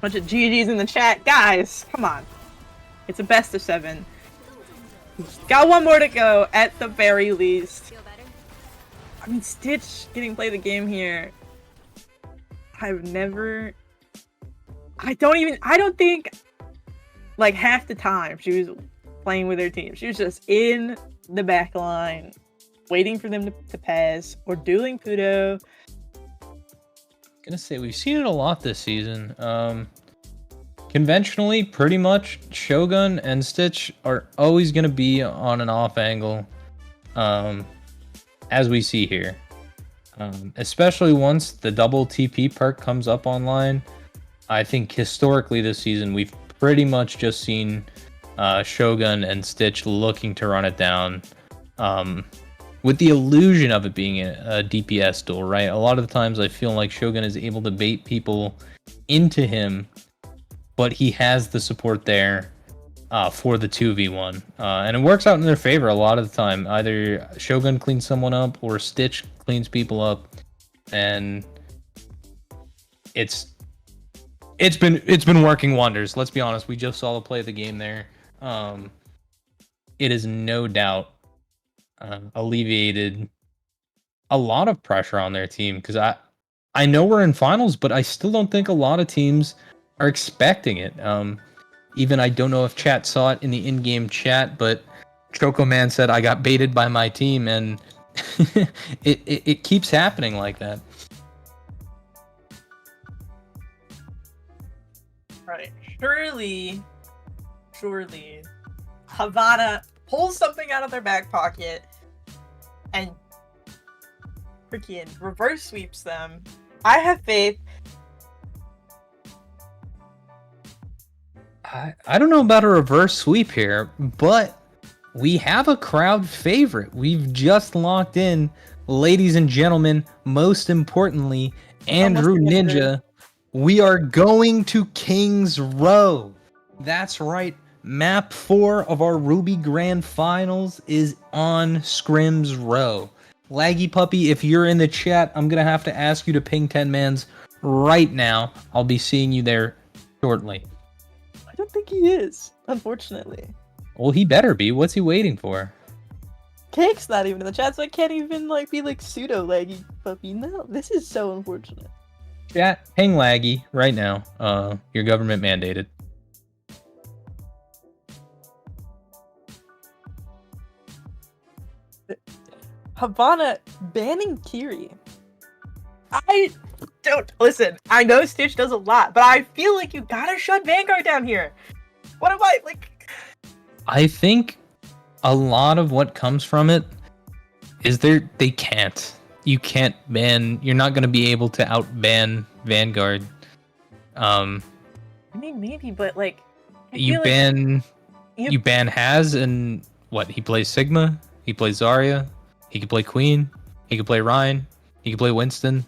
Bunch of GGs in the chat. Guys, come on. It's a best of 7. Got one more to go at the very least. I mean, Stitch getting play the game here. I don't think like half the time she was playing with her team. She was just in the back line, waiting for them to pass or dueling Puto. Gonna say we've seen it a lot this season. Conventionally, pretty much Shogun and Stitch are always gonna be on an off angle, as we see here. Especially once the double TP perk comes up online. I think historically this season we've pretty much just seen Shogun and Stitch looking to run it down. With the illusion of it being a DPS duel, right? A lot of the times I feel like Shogun is able to bait people into him, but he has the support there for the 2v1. And it works out in their favor a lot of the time. Either Shogun cleans someone up or Stitch cleans people up. And it's been working wonders. Let's be honest. We just saw the play of the game there. It is no doubt alleviated a lot of pressure on their team, because I know we're in finals, but I still don't think a lot of teams are expecting it. Even I don't know if chat saw it in the in-game chat, but Choco Man said I got baited by my team, and it keeps happening like that. Right. Surely, Havana pulls something out of their back pocket and freaking reverse sweeps them. I have faith. I don't know about a reverse sweep here, but we have a crowd favorite. We've just locked in, ladies and gentlemen, most importantly, Andrew Ninja. We are going to King's Row. That's right. Map 4 of our Ruby Grand Finals is on Scrims Row. Laggy Puppy, if you're in the chat, I'm going to have to ask you to ping 10-mans right now. I'll be seeing you there shortly. I don't think he is, unfortunately. Well, he better be. What's he waiting for? Cake's not even in the chat, so I can't even be like pseudo Laggy Puppy. No, this is so unfortunate. Chat, ping Laggy right now. Your government mandated. Havana banning Kiri. don't listen. I know Stitch does a lot, but I feel like you gotta shut Vanguard down here. What am I like? I think a lot of what comes from it is they can't. You can't ban. You're not gonna be able to out-ban Vanguard. I mean, maybe, but like, I You feel like ban you- you ban Haz, and what, he plays Sigma, he plays Zarya, he can play Queen, he can play Ryan, he can play Winston.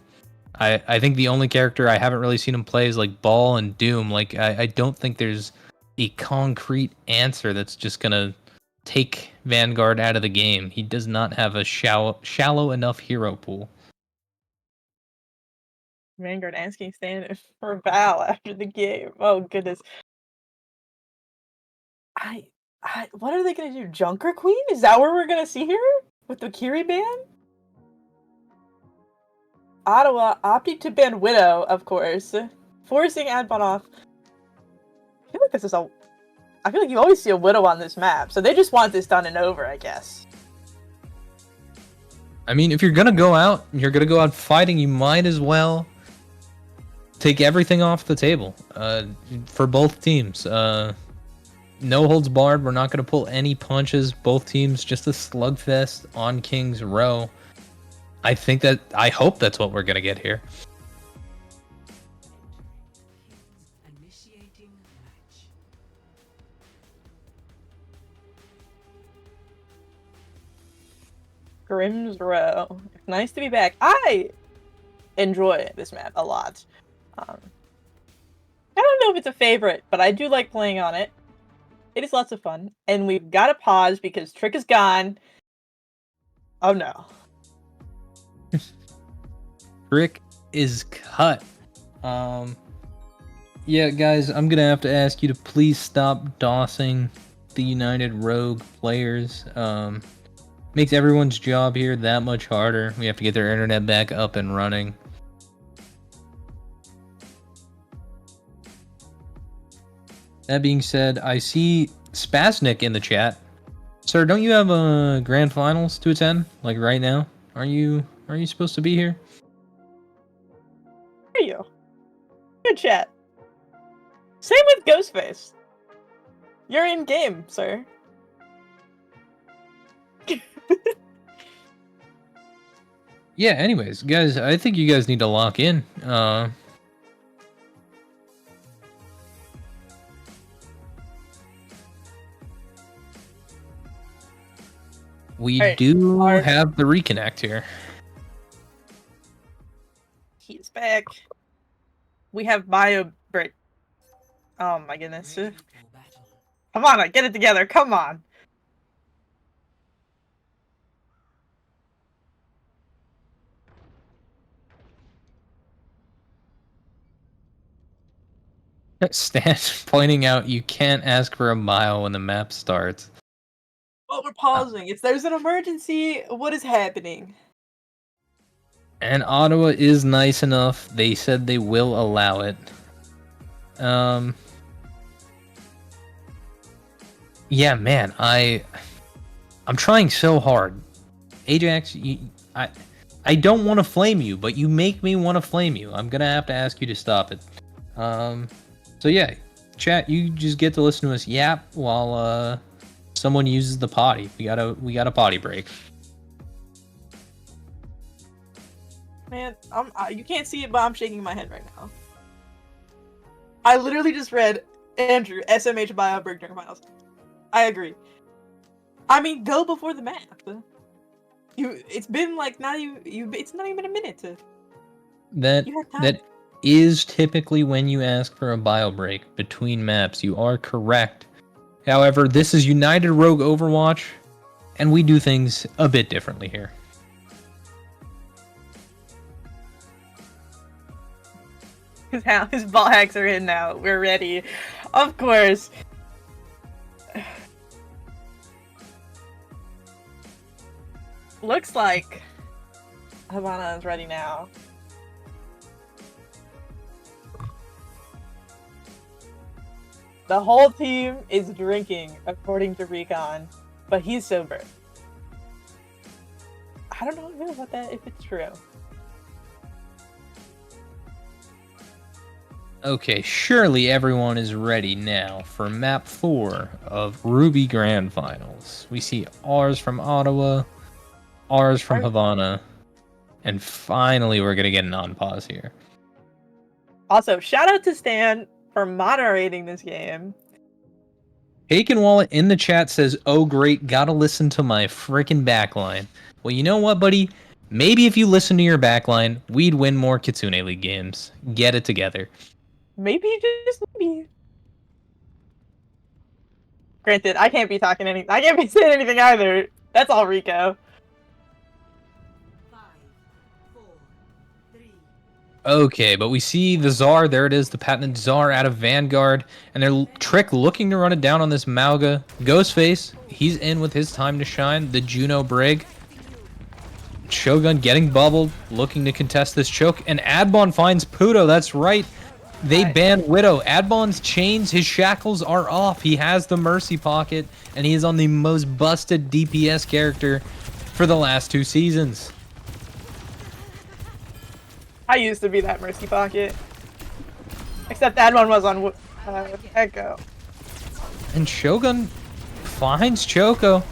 I think the only character I haven't really seen him play is like Ball and Doom. Like I don't think there's a concrete answer that's just gonna take Vanguard out of the game. He does not have a shallow enough hero pool. Vanguard asking stand for Val after the game. Oh goodness. I what are they gonna do? Junker Queen? Is that where we're gonna see her? With the Kiri ban? Ottawa opting to ban Widow, of course. Forcing Adbon off. I feel like this is a I feel like you always see a Widow on this map, so they just want this done and over, I guess. I mean, if you're gonna go out, you're gonna go out fighting, you might as well take everything off the table. For both teams. No holds barred. We're not gonna pull any punches. Both teams, just a slugfest on King's Row. I hope that's what we're gonna get here. Initiating match. Grimm's Row. It's nice to be back. I enjoy this map a lot. I don't know if it's a favorite, but I do like playing on it. It is lots of fun. And we've got to pause because Trick is gone. Oh no. Trick is cut. Yeah, guys, I'm gonna have to ask you to please stop dossing the United Rogue players. Makes everyone's job here that much harder. We have to get their internet back up and running. That being said, I see Spasnik in the chat. Sir, don't you have grand finals to attend? Like right now? Are you supposed to be here? There you go. Good chat. Same with Ghostface. You're in game, sir. Yeah, anyways, guys, I think you guys need to lock in. We Alright, do have the reconnect here. He's back. We have bio break. Oh my goodness. Ready for battle. Come on, get it together. Come on. Stan pointing out you can't ask for a mile when the map starts. Well, we're pausing. There's an emergency. What is happening? And Ottawa is nice enough. They said they will allow it. Yeah, man, I'm trying so hard. Ajax, I don't want to flame you, but you make me want to flame you. I'm gonna have to ask you to stop it. So yeah, chat, you just get to listen to us yap while someone uses the potty. We got a potty break. Man, you can't see it, but I'm shaking my head right now. I literally just read Andrew SMH bio break during finals. I agree. I mean, go before the map. It's been like it's not even a minute to. That is typically when you ask for a bio break between maps. You are correct. However, this is United Rogue Overwatch, and we do things a bit differently here. His ball hacks are in now. We're ready. Of course. Looks like Havana is ready now. The whole team is drinking, according to Recon, but he's sober. I don't know about that, if it's true. Okay, surely everyone is ready now for map 4 of Ruby Grand Finals. We see R's from Ottawa, R's from Havana, and finally we're gonna get an on-pause here. Also, shout out to Stan for moderating this game. Bacon Wallet in the chat says, "Oh great, gotta listen to my freaking backline." Well, you know what, buddy? Maybe if you listen to your backline, we'd win more Kitsune League games. Get it together. Maybe just maybe. Granted, I can't be talking anything. I can't be saying anything either. That's all Rico. 5, 4, 3. Okay, but we see the Czar. There it is, the patented Czar out of Vanguard. And their Trick looking to run it down on this Mauga. Ghostface, he's in with his time to shine. The Juno Brig. Shogun getting bubbled, looking to contest this choke. And Adbon finds Puto, that's right. They ban Widow. Adbon's chains, his shackles are off. He has the Mercy Pocket, and he is on the most busted DPS character for the last 2 seasons. I used to be that Mercy Pocket. Except that one was on Echo. And Shogun finds Choco.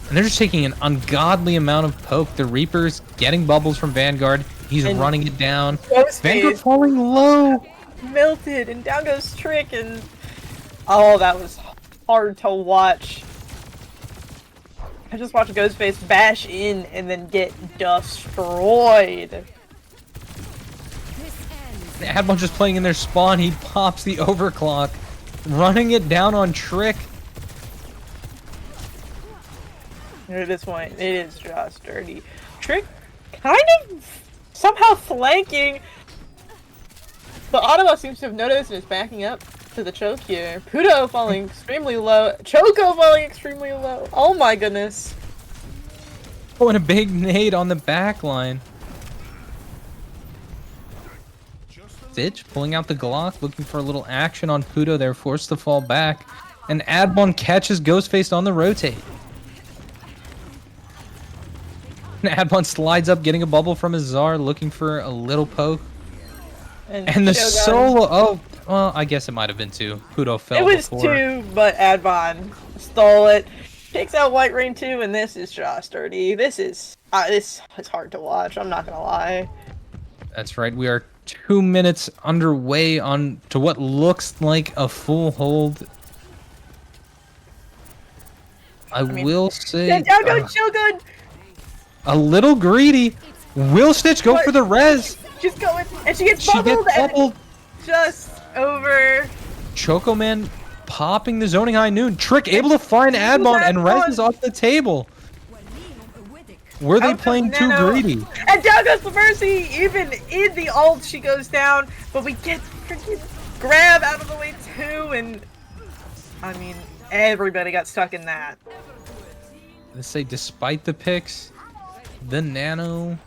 And they're just taking an ungodly amount of poke. The Reaper's getting bubbles from Vanguard. He's running it down. Vanguard falling low. Melted, and down goes Trick, and oh, that was hard to watch. I just watched Ghostface bash in and then get destroyed. Adbon just playing in their spawn. He pops the overclock, running it down on Trick. At this point, it is just dirty. Trick kind of somehow flanking. But Ottawa seems to have noticed and is backing up to the choke here. Puto falling extremely low. Choco falling extremely low. Oh my goodness. Oh, and a big nade on the back line. Stitch pulling out the Glock, looking for a little action on Puto. They're forced to fall back. And Adbon catches Ghostface on the rotate. And Adbon slides up, getting a bubble from his Czar, looking for a little poke. And the solo, oh, well, I guess it might have been 2. Puto fell It was before. 2, but Adbon stole it. Takes out White Rain 2, and this is just dirty. This is hard to watch, I'm not gonna lie. That's right, we are 2 minutes underway on to what looks like a full hold. I will say... Yeah, down goes Shogun! A little greedy. Will Stitch go for the res? She's going, and she gets bubbled, and just over. Choco Man popping the zoning high noon. Trick able to find Adbon, and res is off the table. Were they playing too greedy? And down goes the Mercy! Even in the ult, she goes down, but we get freaking grab out of the way too, and I mean, everybody got stuck in that. Let's say, despite the picks, the Nano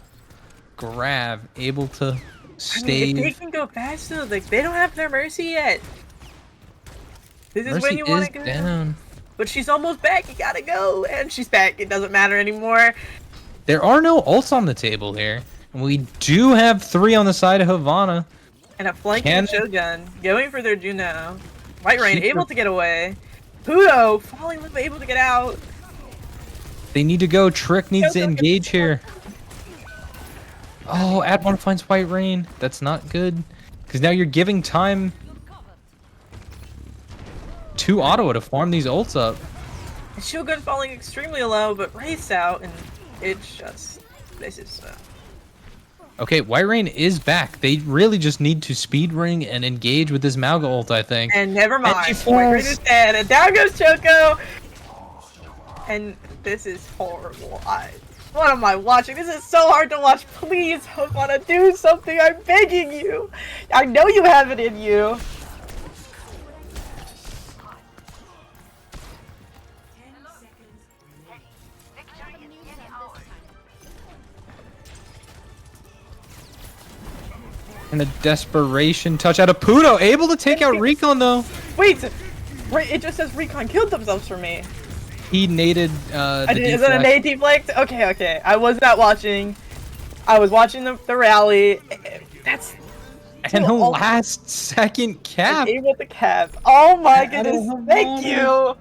grab able to stay. I mean, if they can go fast though, like they don't have their Mercy yet. This is Mercy when you want to go down. But she's almost back. You gotta go, and she's back. It doesn't matter anymore. There are no ults on the table here, and we do have 3 on the side of Havana. And a flanking Shogun going for their Juno. White Rain able to get away. Puto falling low, able to get out. They need to go. Trick needs to engage here. Oh, Adbon finds White Rain. That's not good. Because now you're giving time to Ottawa to farm these ults up. Shogun falling extremely low, but race out, and it's just... This is... Okay, White Rain is back. They really just need to speed ring and engage with this Mauga ult, I think. And never mind. And White Rain is dead, and down goes Choco! And this is horrible. What am I watching? This is so hard to watch. Please, Havana, do something. I'm begging you. I know you have it in you. And a desperation touch out of Puto. Able to take out Recon, though. Wait, it just says Recon killed themselves for me. He naded Is it a nade deflect? Okay. I was not watching. I was watching the rally. That's... And a Oh, last second cap. able to cap. Oh my Out of goodness! Havana. Thank you.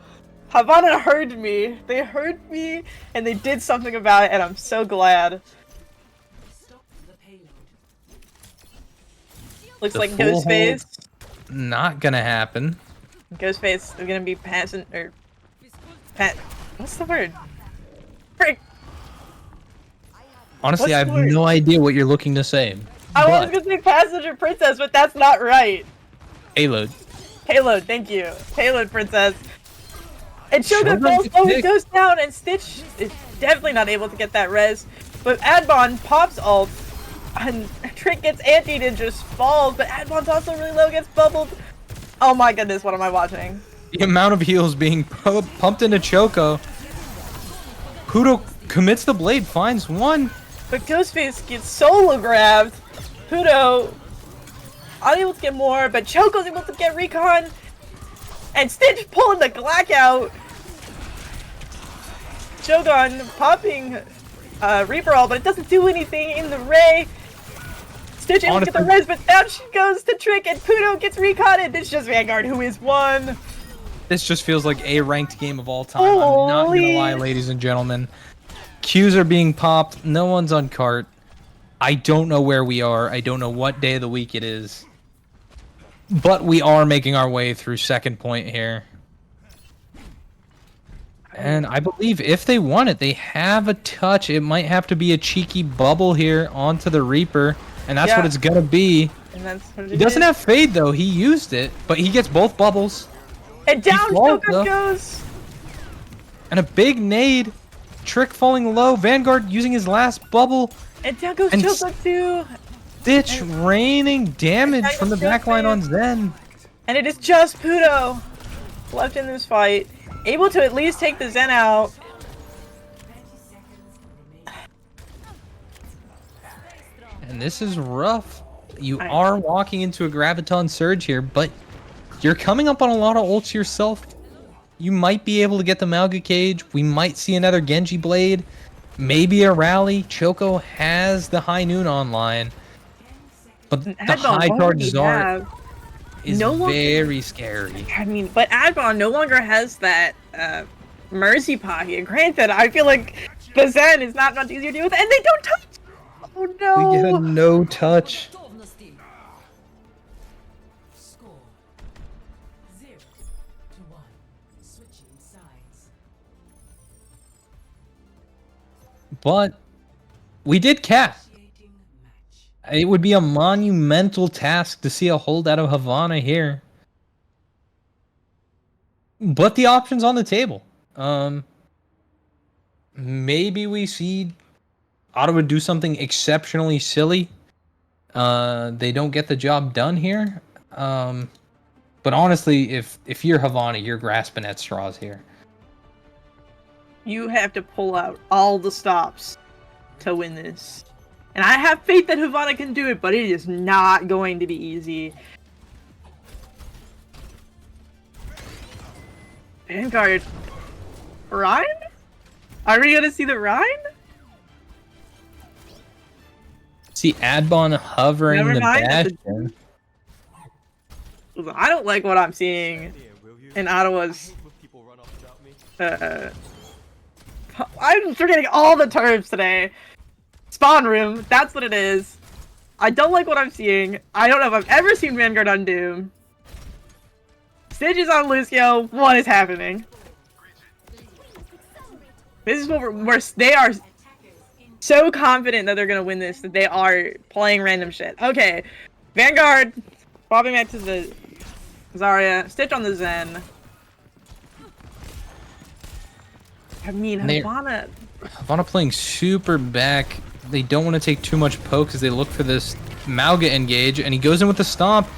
Havana heard me. They heard me, and they did something about it, and I'm so glad. Stop the payload. Looks The like full Ghostface. Not gonna happen. Ghostface is gonna be passing or pat. What's the word? Frick! Honestly, What's I have the word? no idea what you're looking to say. I was But gonna say passenger princess, but that's not right. payload. Payload, thank you. Payload princess. And Shogun Shogun falls gets low, he picked. goes down, and Stitch is definitely not able to get that res. But Adbon pops ult, and Trick gets antied and just falls, but Adbon's also really low, gets bubbled. Oh my goodness, what am I watching? The amount of heals being pumped into Choco. Pudo commits the blade, finds one. But Ghostface gets solo grabbed. Pudo unable to get more, but Choco's able to get recon. And Stitch pulling the Glack out. Shogun popping Reaper All, but it doesn't do anything in the Ray. Stitch able to get the Honestly- res, but down she goes to Trick, and Pudo gets recon, and it's just Vanguard who is one. This just feels like a ranked game of all time. I'm not gonna Holy- lie, ladies and gentlemen. Qs are being popped. No one's on cart. I don't know where we are. I don't know what day of the week it is. But we are making our way through second point here. And I believe if they want it, they have a touch. It might have to be a cheeky bubble here onto the Reaper. And that's what Yeah. it's gonna be. And that's what He doesn't have Fade though. He used it, but he gets both bubbles. And down falls, Shogun though. goes. And a big nade. Trick falling low. Vanguard using his last bubble. And down goes And Shogun too. Stitch raining damage And from the still backline on fans. Zen. And it is just Pudo left in this fight. Able to at least take the Zen out. And this is rough. You I- are walking into a Graviton Surge here, but you're coming up on a lot of ults yourself. You might be able to get the Malga Cage. We might see another Genji Blade. Maybe a rally. Choco has the High Noon online. But the Adbon high charge already Zard have- is no longer- very scary. I mean, but Adbon no longer has that Mercy Pocket. Granted, I feel like the Zen is not much easier to deal with, and they don't touch. Oh no! We get a no touch. Готовности. Score 0-1. Switching sides. But we did cap. Initiating match. It would be a monumental task to see a hold out of Havana here. But the option's on the table. Maybe we see Ottawa do something exceptionally silly. They don't get the job done here. But honestly, if you're Havana, you're grasping at straws here. You have to pull out all the stops to win this. And I have faith that Havana can do it, but it is not going to be easy. Vanguard. Rhine? Are we gonna see the Rhine? See Adbon hovering Never the mind, that's a- Bastion. I don't like what I'm seeing in Ottawa's. I'm forgetting all the terms today. Spawn room, that's what it is. I don't like what I'm seeing. I don't know if I've ever seen Vanguard on Doom. Stitch is on Lucio. What is happening? This is what they are so confident that they're gonna win this that they are playing random shit. Okay, Vanguard popping back to the Zarya. Stitch on the Zen. I mean, And they're- Havana. Havana playing super back. They don't want to take too much poke as they look for this Malga engage, and he goes in with the stomp.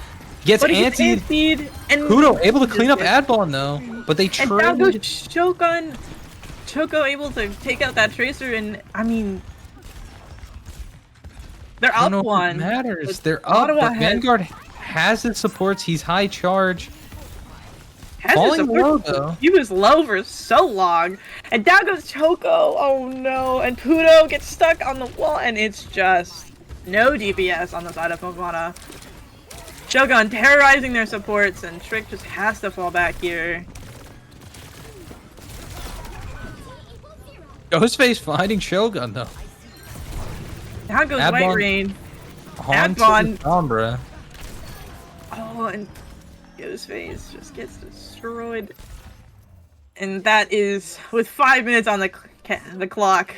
Gets But he gets anti. antied, and Kudo able to clean up Adbon though, but they And down goes trade. Shogun. Choco able to take out that Tracer, and I mean, they're I don't know up if it one. matters. but They're up, Ottawa but has- Vanguard has its supports. He's high charge. Has falling his support- low, though. He was low for so long, and down goes Choco. Oh no! And Pudo gets stuck on the wall, and it's just no DPS on the side of Havana. Shogun terrorizing their supports, and Trick just has to fall back here. Ghostface finding Shogun though. Now goes Adbon White Rain. Haunts Adbon. Sombra. Oh, and Ghostface just gets destroyed. And that is, with 5 minutes on the clock,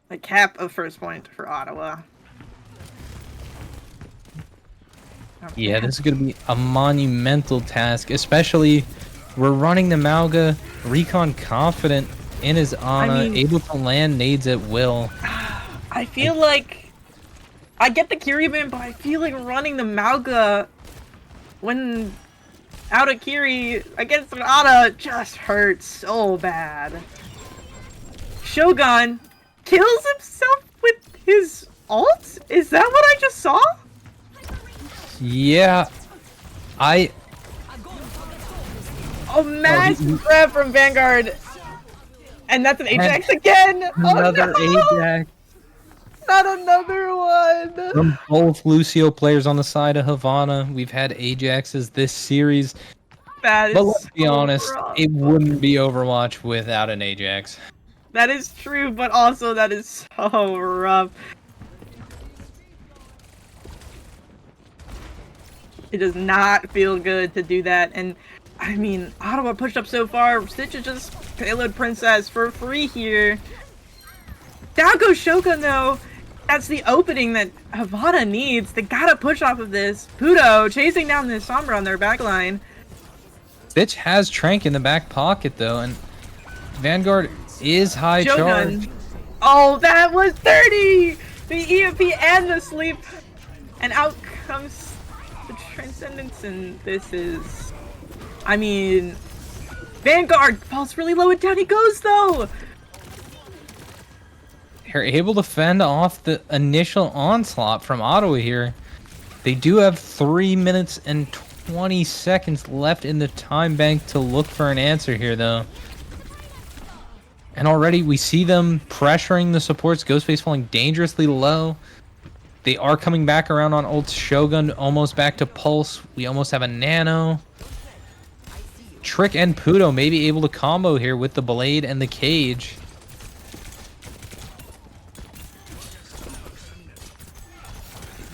the cap of first point for Ottawa. Yeah, this is going to be a monumental task, especially we're running the Mauga, Recon confident in his Ana, able to land nades at will. I feel like I get the Kiriman, but I feel like running the Mauga when out of Kiri against an Ana just hurts so bad. Shogun kills himself with his ult? Is that what I just saw? Yeah, Oh, massive grab from Vanguard. And that's an Ajax again! Another Oh, no! Ajax. Not another one! From both Lucio players on the side of Havana, we've had Ajaxes this series. That is But let's be so honest, rough. it wouldn't be Overwatch without an Ajax. That is true, but also that is so rough. It does not feel good to do that, and I mean, Ottawa pushed up so far. Stitch is just payload princess for free here. Down goes Shogun though. That's the opening that Havana needs. They gotta push off of this. Puto chasing down this Sombra on their backline. Stitch has Trank in the back pocket though, and Vanguard is high charge. Oh, that was 30! The EMP and the sleep. And out comes the Transcendence, and this is... I mean... Vanguard falls really low, and down he goes, though! They're able to fend off the initial onslaught from Ottawa here. They do have 3 minutes and 20 seconds left in the time bank to look for an answer here, though. And already we see them pressuring the supports. Ghostface falling dangerously low. They are coming back around on ult. Shogun almost back to Pulse. We almost have a Nano. Trick and Puto may be able to combo here with the Blade and the Cage.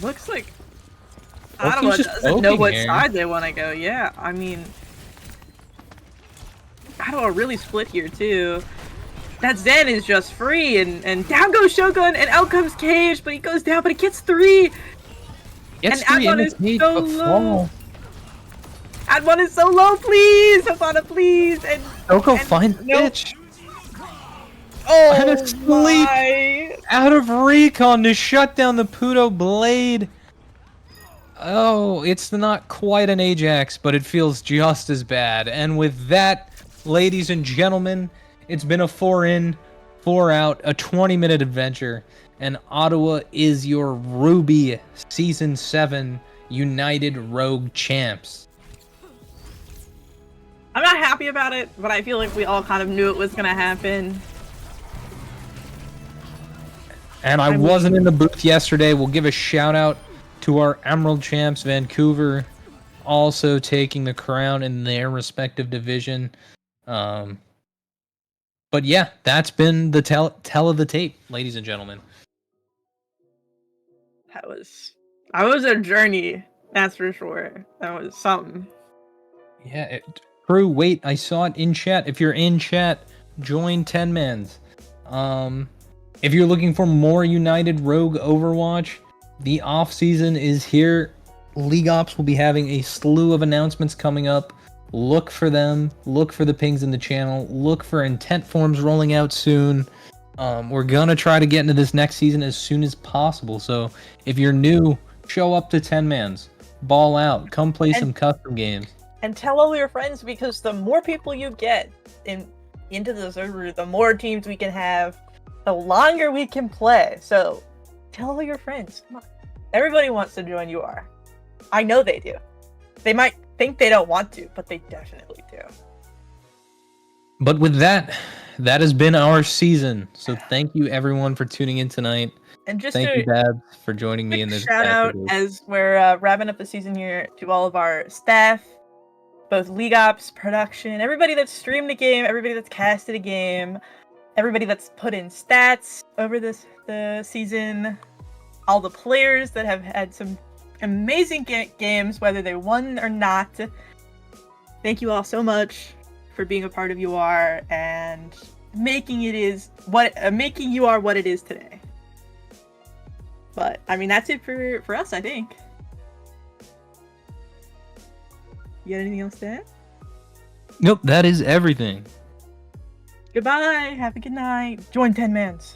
Looks like Oki's Ottawa just doesn't know poking what here. side they want to go. Yeah, I mean... Ottawa really split here, too. That Zen is just free, and down goes Shogun, and out comes Cage, but he goes down, but he gets 3! Gets And 3 Adbon in is the cage, so but low. fall. Adbon is so low, please! Havana, please! And Oko and- finds nope. Stitch. Oh And a sleep. my! Out of recon to shut down the Puto Blade. Oh, it's not quite an Ajax, but it feels just as bad. And with that, ladies and gentlemen, it's been a 4-in, 4-out, a 20-minute adventure. And Ottawa is your Ruby Season 7 United Rogue Champs. I'm not happy about it, but I feel like we all kind of knew it was gonna happen. And I wasn't in the booth yesterday. We'll give a shout out to our Emerald Champs, Vancouver, also taking the crown in their respective division. But yeah, that's been the tell of the tape, ladies and gentlemen. That was a journey, that's for sure. That was something. Yeah, crew, wait, I saw it in chat. If you're in chat, join 10-mans. If you're looking for more United Rogue Overwatch, the off season is here. League Ops will be having a slew of announcements coming up. Look for them. Look for the pings in the channel. Look for intent forms rolling out soon. We're gonna try to get into this next season as soon as possible. So if you're new, show up to 10-mans. Ball out. Come play some custom games. And tell all your friends, because the more people you get into the server, the more teams we can have, the longer we can play. So tell all your friends. Come on. Everybody wants to join UR. I know they do. They might think they don't want to, but they definitely do. But with that, that has been our season. So thank you everyone for tuning in tonight. And just Thank a you, Babs, for joining me quick in this shout out episode. as we're wrapping up the season here to all of our staff, both League Ops, production, everybody that's streamed a game, everybody that's casted a game, everybody that's put in stats over the season, all the players that have had some amazing games, whether they won or not. Thank you all so much for being a part of UR and making UR what it is today. But I mean, that's it for us, I think. You got anything else to add? Nope, that is everything. Goodbye. Have a good night. Join 10 Mans.